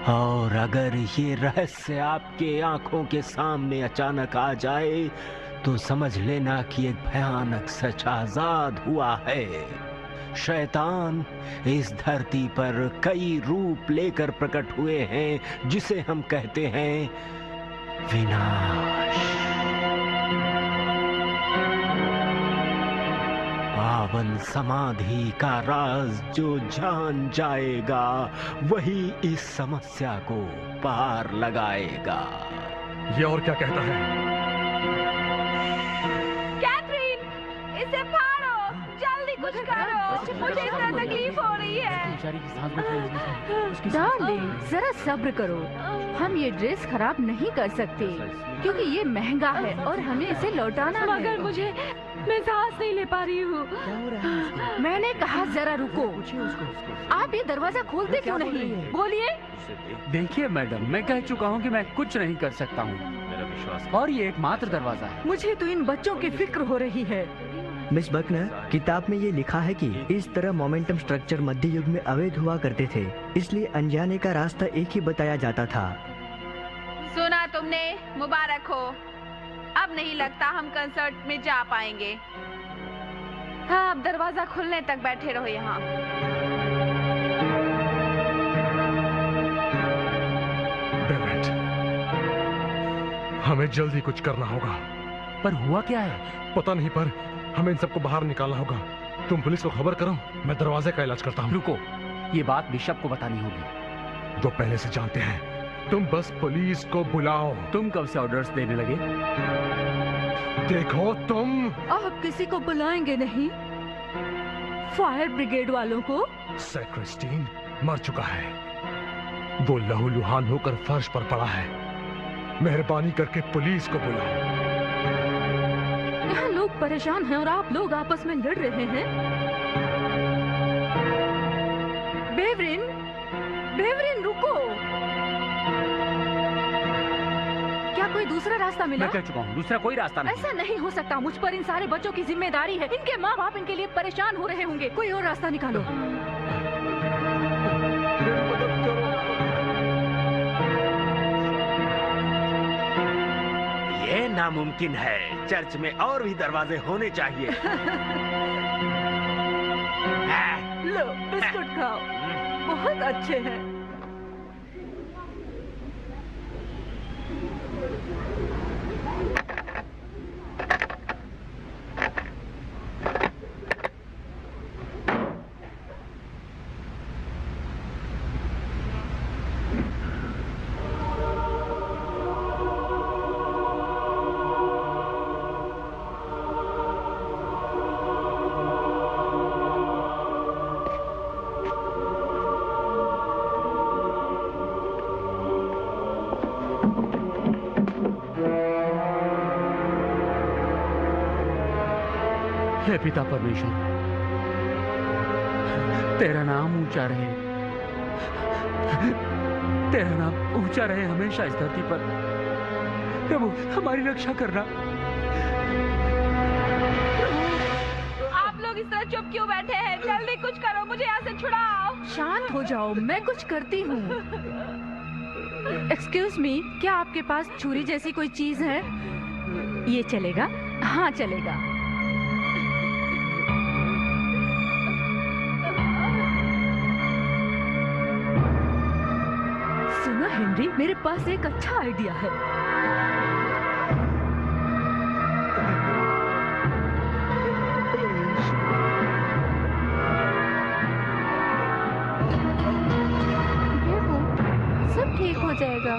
और अगर ये रहस्य आपके आंखों के सामने अचानक आ जाए तो समझ लेना कि एक भयानक सच आजाद हुआ है। शैतान इस धरती पर कई रूप लेकर प्रकट हुए हैं, जिसे हम कहते हैं विनाश। पावन समाधि का राज जो जान जाएगा वही इस समस्या को पार लगाएगा। ये और क्या कहता है? कैथरीन, इसे फाड़ो, जल्दी कुछ करो, मुझे इतना तकलीफ हो रही है। डार्लिंग, जरा सब्र करो। हम ये ड्रेस खराब नहीं कर सकते क्योंकि ये महंगा है और हमें इसे लौटाना है। मगर मैं सांस नहीं ले पा रही हूँ। मैंने कहा जरा रुको। आप ये दरवाजा खोलते क्यों नहीं? बोलिए। देखिए मैडम, मैं कह चुका हूँ कि मैं कुछ नहीं कर सकता हूँ। मेरा विश्वास, और ये एकमात्र दरवाजा है। मुझे तो इन बच्चों की फिक्र हो रही है। मिस बकनर, किताब में ये लिखा है कि इस तरह मोमेंटम स्ट्रक्चर मध्य युग में अवैध हुआ करते थे, इसलिए अनजाने का रास्ता एक ही बताया जाता था। सुना तुमने? मुबारक हो। अब नहीं लगता हम कंसर्ट में जा पाएंगे। हाँ, अब दरवाजा खुलने तक बैठे रहो यहाँ। डेविड, हमें जल्दी कुछ करना होगा। पर हुआ क्या है? पता नहीं, पर हमें इन सबको बाहर निकालना होगा। तुम पुलिस को खबर करो, मैं दरवाजे का इलाज करता हूँ। रुको, ये बात बिशप को बतानी होगी। वो पहले से जानते हैं। तुम बस पुलिस को बुलाओ। तुम कब से ऑर्डर्स देने लगे? देखो तुम। आप किसी को बुलाएंगे नहीं? फायर ब्रिगेड वालों को? सैक्रिस्टीन मर चुका है। वो लहूलुहान होकर फर्श पर पड़ा है। मेहरबानी करके पुलिस को बुलाओ। यहाँ लोग परेशान हैं और आप लोग आपस में लड़ रहे हैं। बेवरिन रुको। क्या कोई दूसरा रास्ता मिला? मैं कह चुका हूँ, दूसरा कोई रास्ता नहीं। ऐसा नहीं हो सकता। मुझ पर इन सारे बच्चों की जिम्मेदारी है। इनके माँ बाप इनके लिए परेशान हो रहे होंगे। कोई और रास्ता निकालो। ये नामुमकिन है। चर्च में और भी दरवाजे होने चाहिए। लो, बिस्कुट खाओ। बहुत अच्छे हैं। हे पिता परमेश्वर, तेरा नाम ऊंचा रहे। तेरा नाम ऊंचा रहे हमेशा इस धरती पर। प्रभु, हमारी रक्षा करना। आप लोग इस तरह चुप क्यों बैठे हैं? जल्दी कुछ करो, मुझे यहाँ से छुड़ाओ। शांत हो जाओ, मैं कुछ करती हूँ। एक्सक्यूज मी, क्या आपके पास छुरी जैसी कोई चीज है? ये चलेगा? हाँ चलेगा। सुनो हेनरी, मेरे पास एक अच्छा आइडिया है। देखो, सब ठीक हो जाएगा।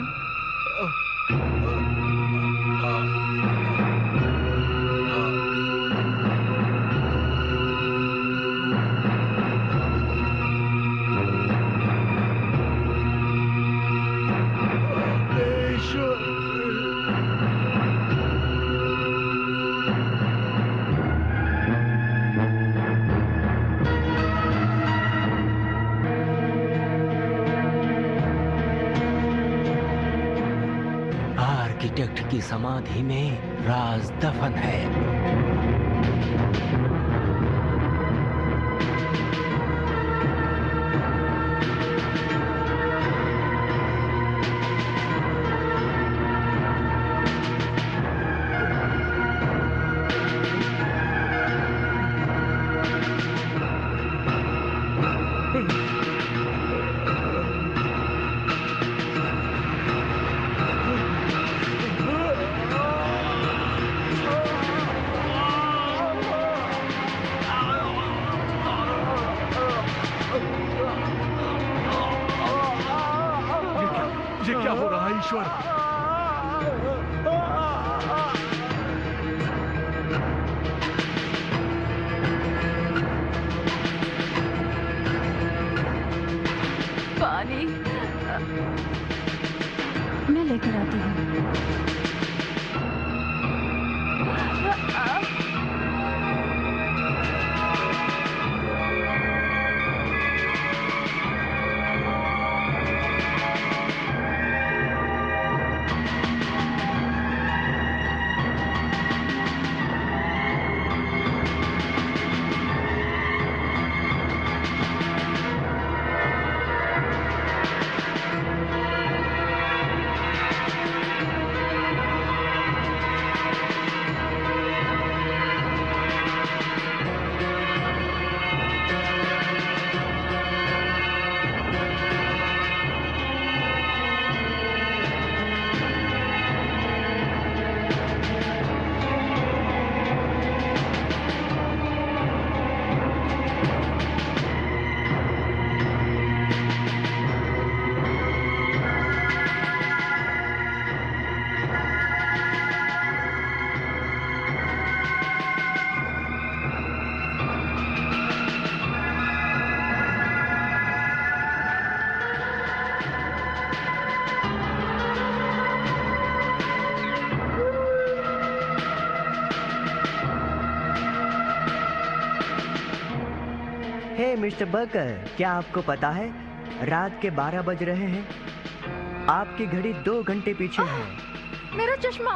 उसकी समाधि में राज दफन है। मिस्टर बर्कर, क्या आपको पता है रात के 12 बज रहे हैं? आपकी घड़ी 2 घंटे पीछे है। मेरा चश्मा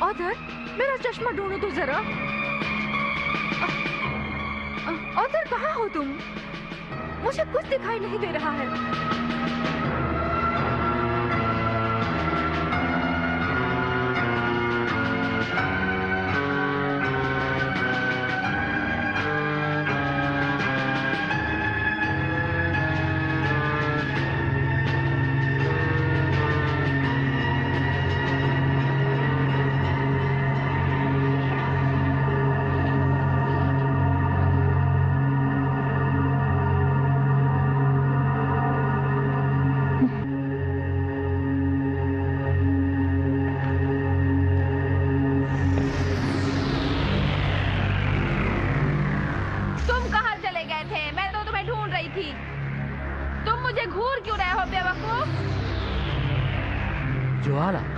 ऑथर, मेरा चश्मा ढूंढो तो जरा। ऑथर, कहाँ हो तुम? मुझे कुछ दिखाई नहीं दे रहा है।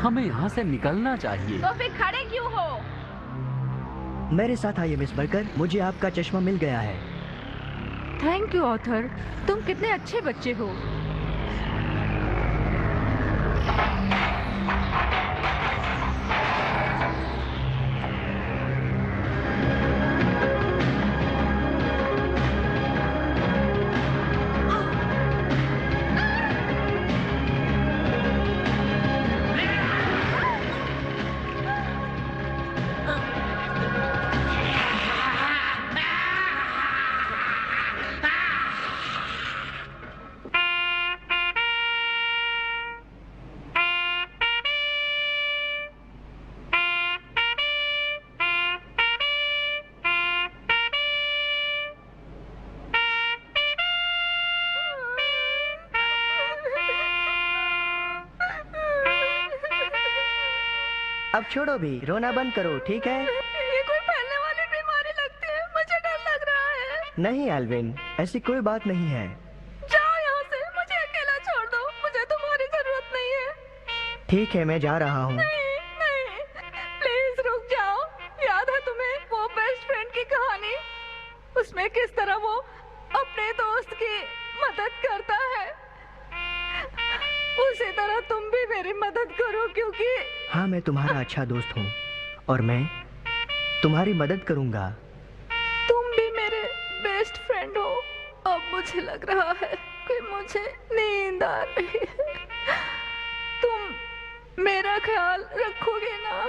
हमें यहाँ से निकलना चाहिए। तो फिर खड़े क्यों हो? मेरे साथ आइए मिस बर्कर, मुझे आपका चश्मा मिल गया है। थैंक यू ऑथर, तुम कितने अच्छे बच्चे हो। अब छोड़ो भी, रोना बंद करो, ठीक है? ये कोई फैलने वाली बीमारी लगती है, मुझे डर लग रहा है। नहीं एल्विन, ऐसी कोई बात नहीं है। जाओ यहाँ से, मुझे अकेला छोड़ दो, मुझे तुम्हारी जरूरत नहीं है। ठीक है, मैं जा रहा हूँ। नहीं, नहीं, प्लीज रुक जाओ। याद है तुम्हें वो बेस्ट फ्रेंड की कहानी? उसमें किस तरह वो अपने दोस्त की मदद करता है, उसी तरह तुम भी मेरी मदद करो, क्योंकि हाँ, मैं तुम्हारा अच्छा दोस्त हूँ और मैं तुम्हारी मदद करूँगा। तुम भी मेरे बेस्ट फ्रेंड हो। अब मुझे लग रहा है कि मुझे नींद आ रही है। तुम मेरा ख्याल रखोगे ना?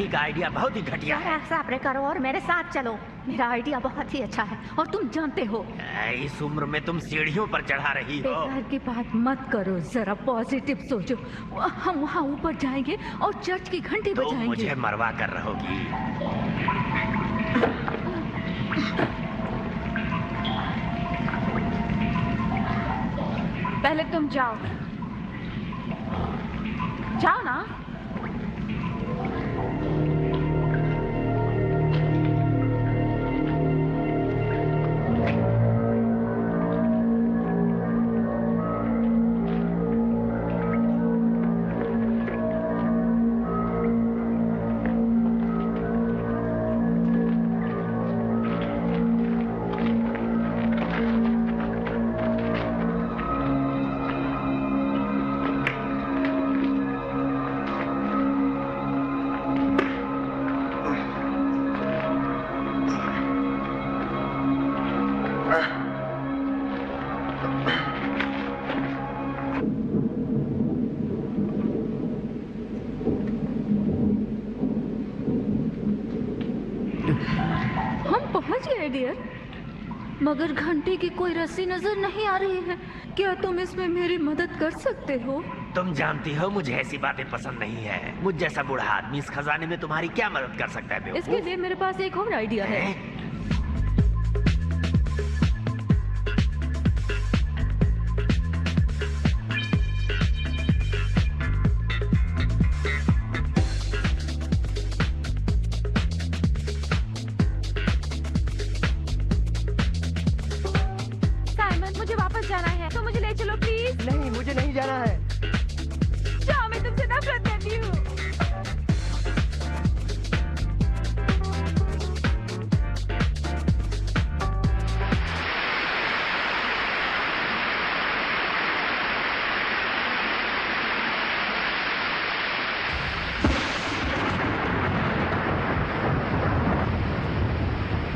का आइडिया बहुत ही घटिया है। ऐसा करो और मेरे साथ चलो। मेरा आइडिया बहुत ही अच्छा है और तुम जानते हो। इस उम्र में तुम सीढ़ियों पर चढ़ा रही हो। बेकार की बात मत करो, जरा पॉजिटिव सोचो। हम वहाँ ऊपर जाएंगे और चर्च की घंटी बजाएंगे। मुझे मरवा कर रहोगी। पहले तुम जाओ, जाओ ना। मगर घंटी की कोई रस्सी नजर नहीं आ रही है। क्या तुम इसमें मेरी मदद कर सकते हो? तुम जानती हो मुझे ऐसी बातें पसंद नहीं है। मुझ जैसा बूढ़ा आदमी इस खजाने में तुम्हारी क्या मदद कर सकता है? इसके लिए मेरे पास एक और आइडिया है।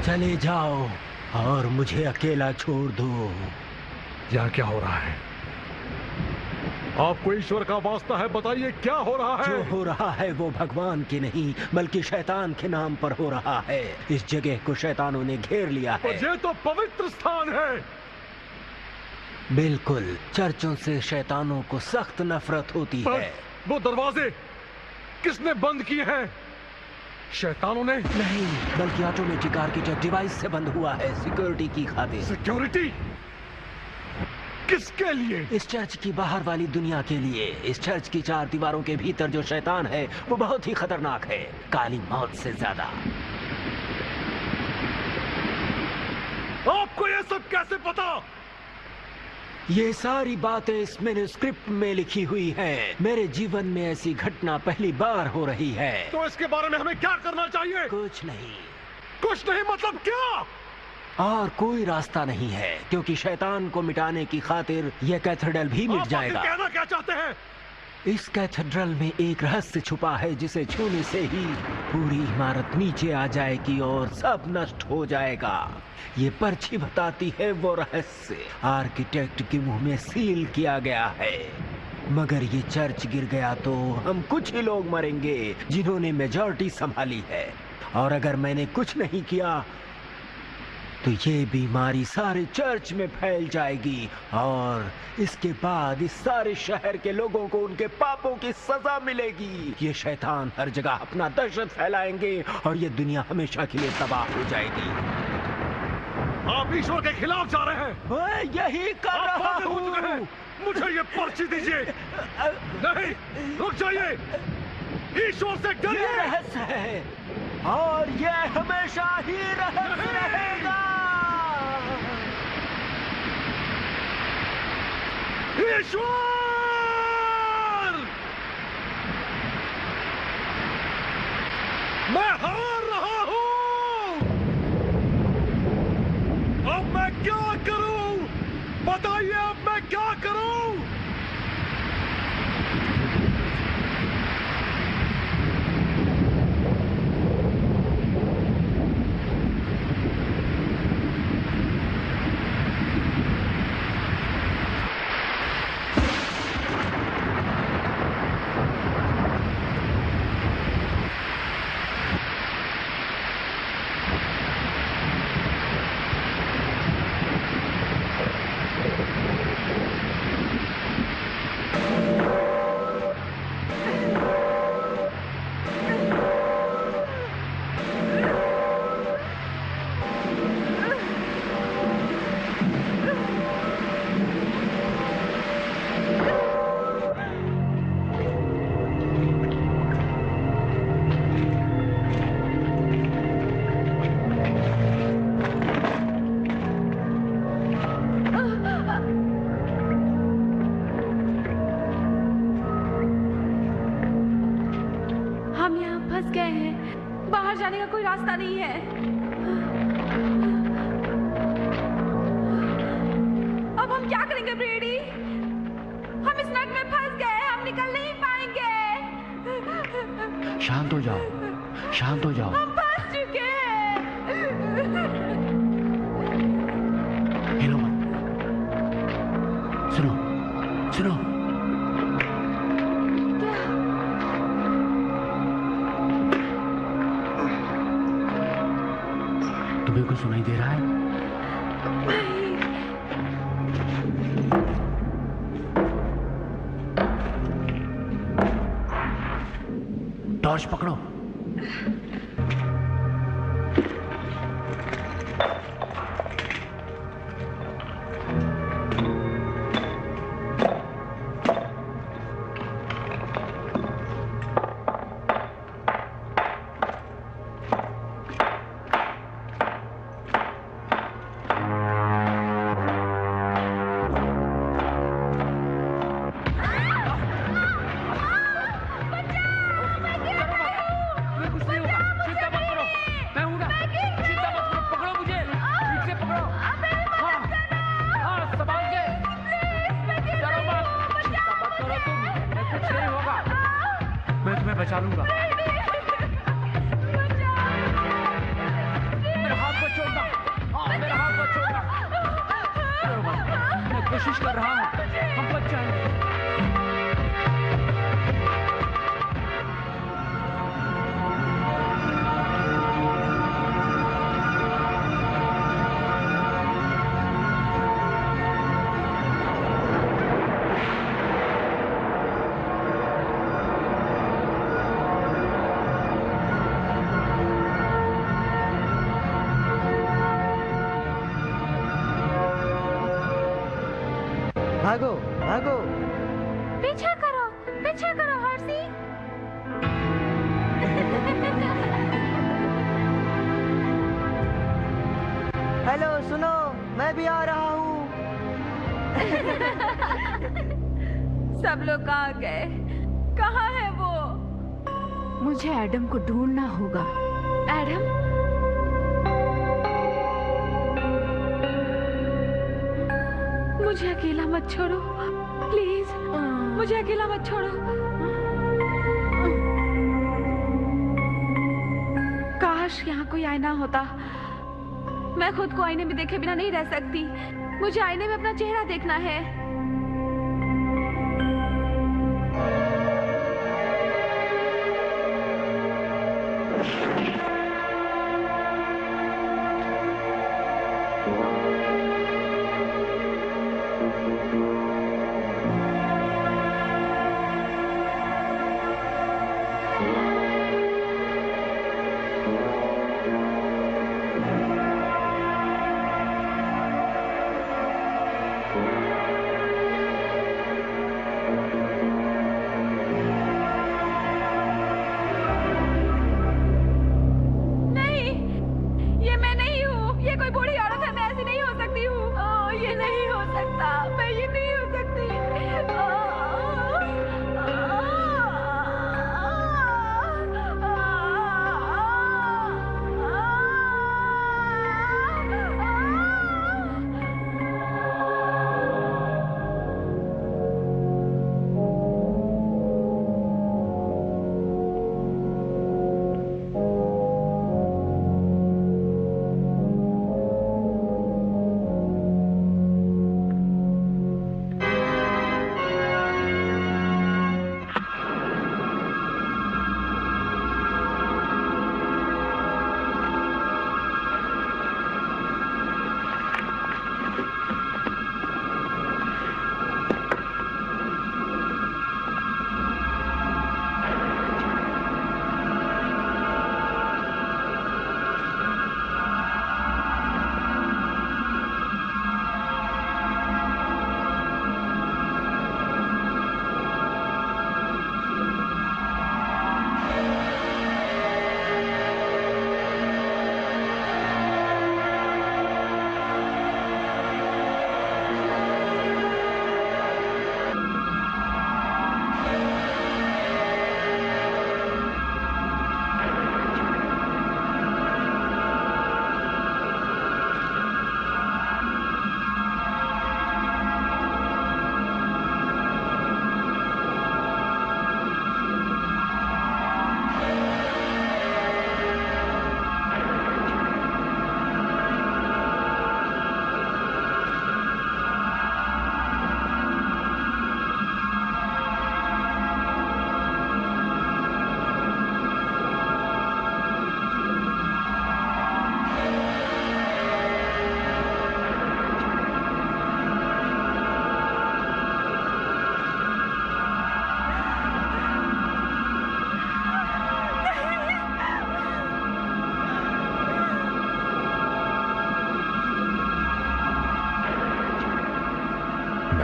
चले जाओ और मुझे अकेला छोड़ दो। यहाँ क्या हो रहा है? आपको ईश्वर का वास्ता है, बताइए क्या हो रहा है? जो हो रहा है वो भगवान की नहीं बल्कि शैतान के नाम पर हो रहा है। इस जगह को शैतानों ने घेर लिया है। ये तो पवित्र स्थान है। बिल्कुल, चर्चों से शैतानों को सख्त नफरत होती है। वो दरवाजे किसने बंद किए हैं? शैतानों ने? नहीं, बल्कि ऑटोमेटिक आर्किटेक्ट डिवाइस से बंद हुआ है, सिक्योरिटी की खातिर। सिक्योरिटी? किसके लिए? इस चर्च की बाहर वाली दुनिया के लिए। इस चर्च की चार दीवारों के भीतर जो शैतान है वो बहुत ही खतरनाक है, काली मौत से ज्यादा। आपको ये सब कैसे पता? ये सारी बातें इस मैन्युस्क्रिप्ट में लिखी हुई हैं। मेरे जीवन में ऐसी घटना पहली बार हो रही है। तो इसके बारे में हमें क्या करना चाहिए? कुछ नहीं। कुछ नहीं मतलब क्या? और कोई रास्ता नहीं है, क्योंकि शैतान को मिटाने की खातिर यह कैथेड्रल भी मिट जाएगा। आप कहना क्या चाहते हैं? इस कैथेड्रल में एक रहस्य छुपा है जिसे छूने से ही पूरी इमारत नीचे आ जाएगी और सब नष्ट हो जाएगा। ये पर्ची बताती है वो रहस्य आर्किटेक्ट के मुंह में सील किया गया है। मगर ये चर्च गिर गया तो हम कुछ ही लोग मरेंगे जिन्होंने मेजॉरिटी संभाली है। और अगर मैंने कुछ नहीं किया तो ये बीमारी सारे चर्च में फैल जाएगी और इसके बाद इस सारे शहर के लोगों को उनके पापों की सजा मिलेगी। ये शैतान हर जगह अपना दहशत फैलाएंगे और ये दुनिया हमेशा के लिए तबाह हो जाएगी। आप ईश्वर के खिलाफ जा रहे हैं। मैं यही कर रहा हूँ। मुझे ये पर्ची दीजिए। नहीं, रुक जाइए। ईश्वर से डरिए। ये रहस्य है और ये हमेशा ही रहस्य रहेगा। ईश्वर! मैं हार रहा हूं। अब मैं क्या करूं? बताइए, अब मैं क्या करूं? शांत हो जाओ, शांत हो जाओ। हम फंस चुके हैं। हिलो मत। सुनो, सुनो। तुम्हें कुछ सुनाई दे रहा है? टॉर्च पकड़ो। भागो, भागो। पीछे करो हर्षी। हेलो, सुनो, मैं भी आ रहा हूँ। सब लोग कहाँ गए? कहाँ है वो? मुझे एडम को ढूंढना होगा। एडम? मुझे अकेला मत छोड़ो, प्लीज। मुझे अकेला मत छोड़ो। काश यहाँ कोई आईना होता। मैं खुद को आईने में देखे बिना नहीं रह सकती। मुझे आईने में अपना चेहरा देखना है।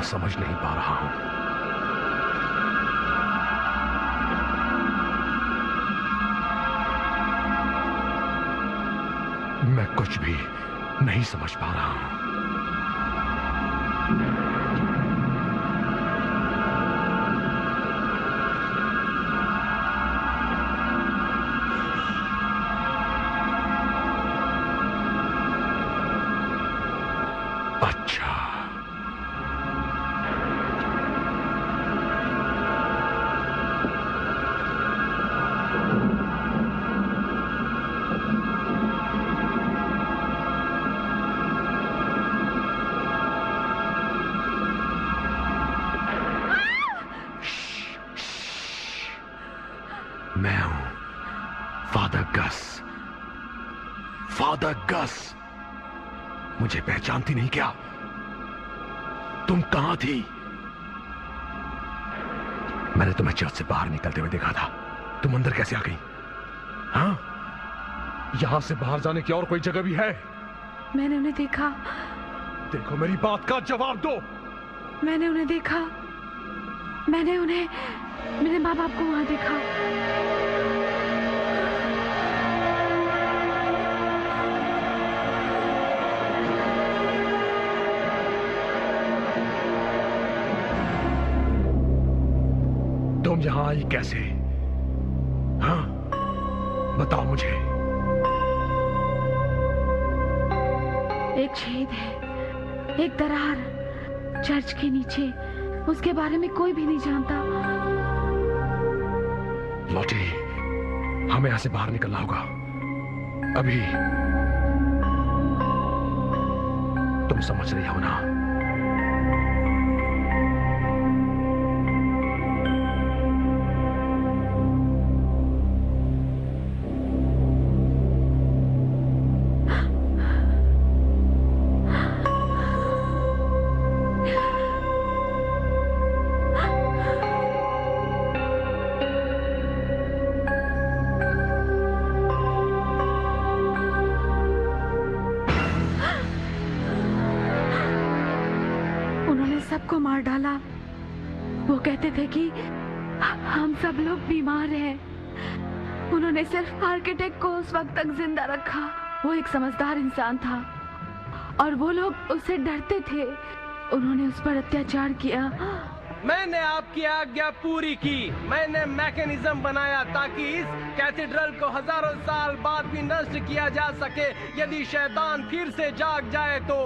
मैं समझ नहीं पा रहा हूं। मैं कुछ भी नहीं समझ पा रहा हूं। अच्छा, मैं हूं फादर गस। फादर गस, मुझे पहचानती नहीं क्या? तुम कहां थी? मैंने तुम्हें चर्च से बाहर निकलते हुए देखा था। तुम अंदर कैसे आ गई? हाँ? यहां से बाहर जाने की और कोई जगह भी है? मैंने उन्हें देखा। देखो, मेरी बात का जवाब दो। मैंने उन्हें देखा। मैंने उन्हें, मेरे माँ बाप को वहां देखा। तुम यहां आई कैसे? हाँ, बताओ मुझे। एक छेद है, एक दरार चर्च के नीचे। उसके बारे में कोई भी नहीं जानता। लॉटी, हमें यहां से बाहर निकलना होगा अभी। तुम समझ रही हो ना? सबको मार डाला। वो कहते थे कि हम सब लोग बीमार हैं। उन्होंने सिर्फ आर्किटेक्ट को उस वक्त तक जिंदा रखा। वो एक समझदार इंसान था और वो लोग उससे डरते थे। उन्होंने उस पर अत्याचार किया। मैंने आपकी आज्ञा पूरी की। मैंने मैकेनिज्म बनाया ताकि इस कैथेड्रल को हजारों साल बाद भी नष्ट किया जा सके। यदि शैतान फिर से जाग जाए तो।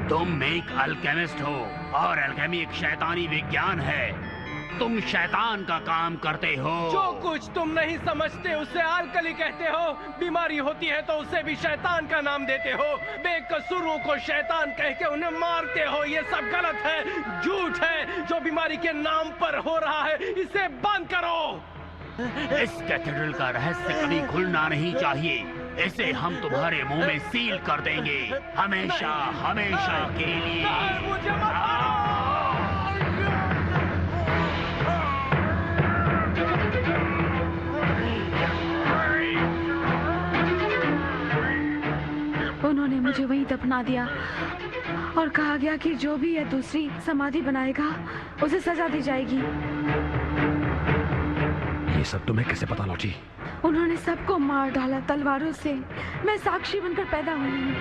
तुम एक अल्केमिस्ट हो और अल्केमी एक शैतानी विज्ञान है। तुम शैतान का काम करते हो। जो कुछ तुम नहीं समझते उसे अल्कली कहते हो। बीमारी होती है तो उसे भी शैतान का नाम देते हो। बेकसूरों को शैतान कह के उन्हें मारते हो। ये सब गलत है, झूठ है जो बीमारी के नाम पर हो रहा है। इसे बंद करो। इस कैथेड्रल का रहस्य कभी खुलना नहीं चाहिए। इसे हम तुम्हारे मुंह में सील कर देंगे, हमेशा हमेशा के लिए। उन्होंने मुझे वहीं दफना दिया और कहा गया कि जो भी यह दूसरी समाधि बनाएगा उसे सजा दी जाएगी। ये सब तुम्हें कैसे पता लॉटी? उन्होंने सबको मार डाला तलवारों से। मैं साक्षी बनकर पैदा हुई हूँ।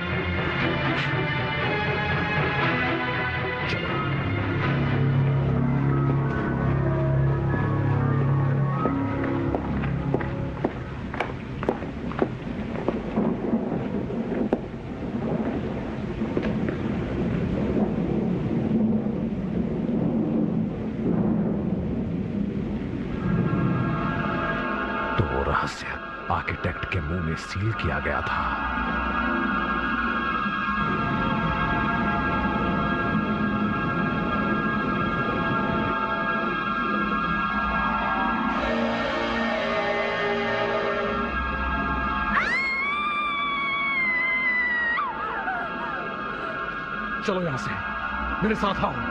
आर्किटेक्ट के मुंह में सील किया गया था। चलो यहां से, मेरे साथ आओ।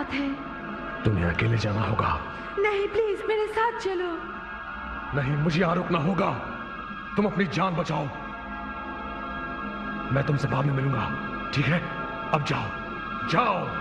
बात है। तुम्हें अकेले जाना होगा। नहीं, प्लीज मेरे साथ चलो। नहीं, मुझे यहाँ रुकना होगा। तुम अपनी जान बचाओ। मैं तुमसे बाद में मिलूंगा, ठीक है? अब जाओ, जाओ।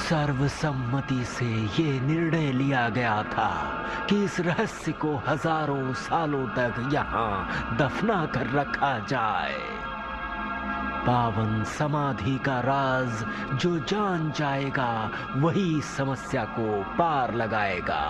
सर्वसम्मति से ये निर्णय लिया गया था कि इस रहस्य को हजारों सालों तक यहाँ दफना कर रखा जाए। पावन समाधि का राज जो जान जाएगा वही समस्या को पार लगाएगा।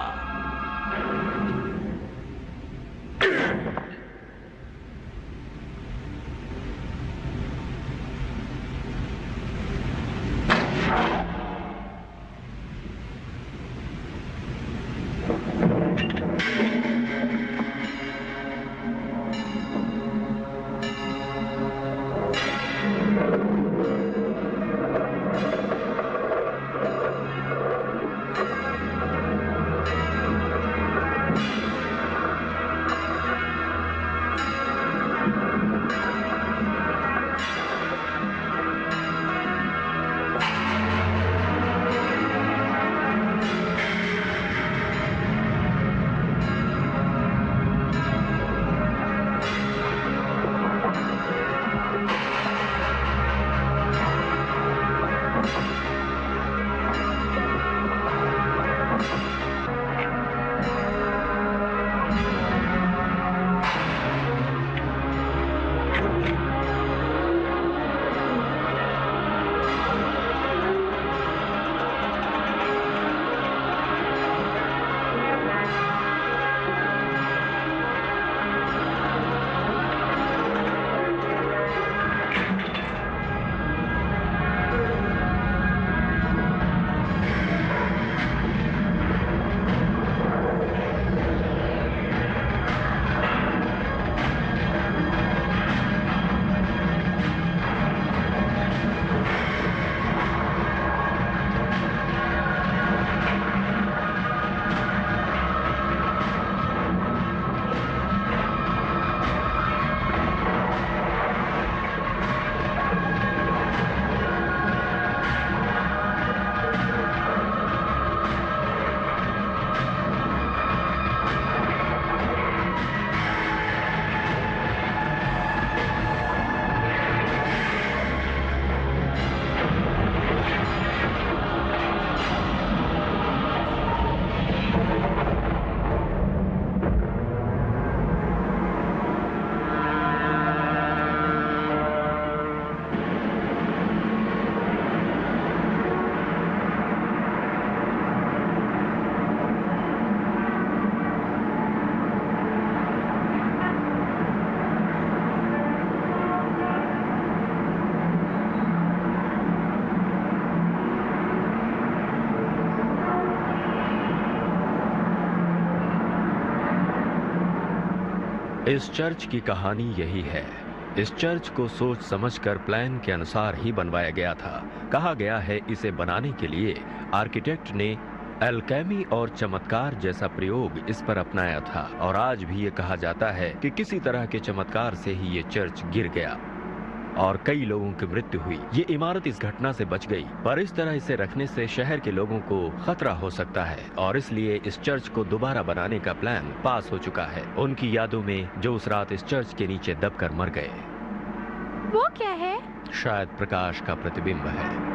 इस चर्च की कहानी यही है। इस चर्च को सोच समझकर प्लान के अनुसार ही बनवाया गया था। कहा गया है इसे बनाने के लिए आर्किटेक्ट ने एल्केमी और चमत्कार जैसा प्रयोग इस पर अपनाया था और आज भी ये कहा जाता है कि किसी तरह के चमत्कार से ही ये चर्च गिर गया और कई लोगों की मृत्यु हुई। ये इमारत इस घटना से बच गई, पर इस तरह इसे रखने से शहर के लोगों को खतरा हो सकता है और इसलिए इस चर्च को दोबारा बनाने का प्लान पास हो चुका है उनकी यादों में जो उस रात इस चर्च के नीचे दबकर मर गए। वो क्या है? शायद प्रकाश का प्रतिबिंब है।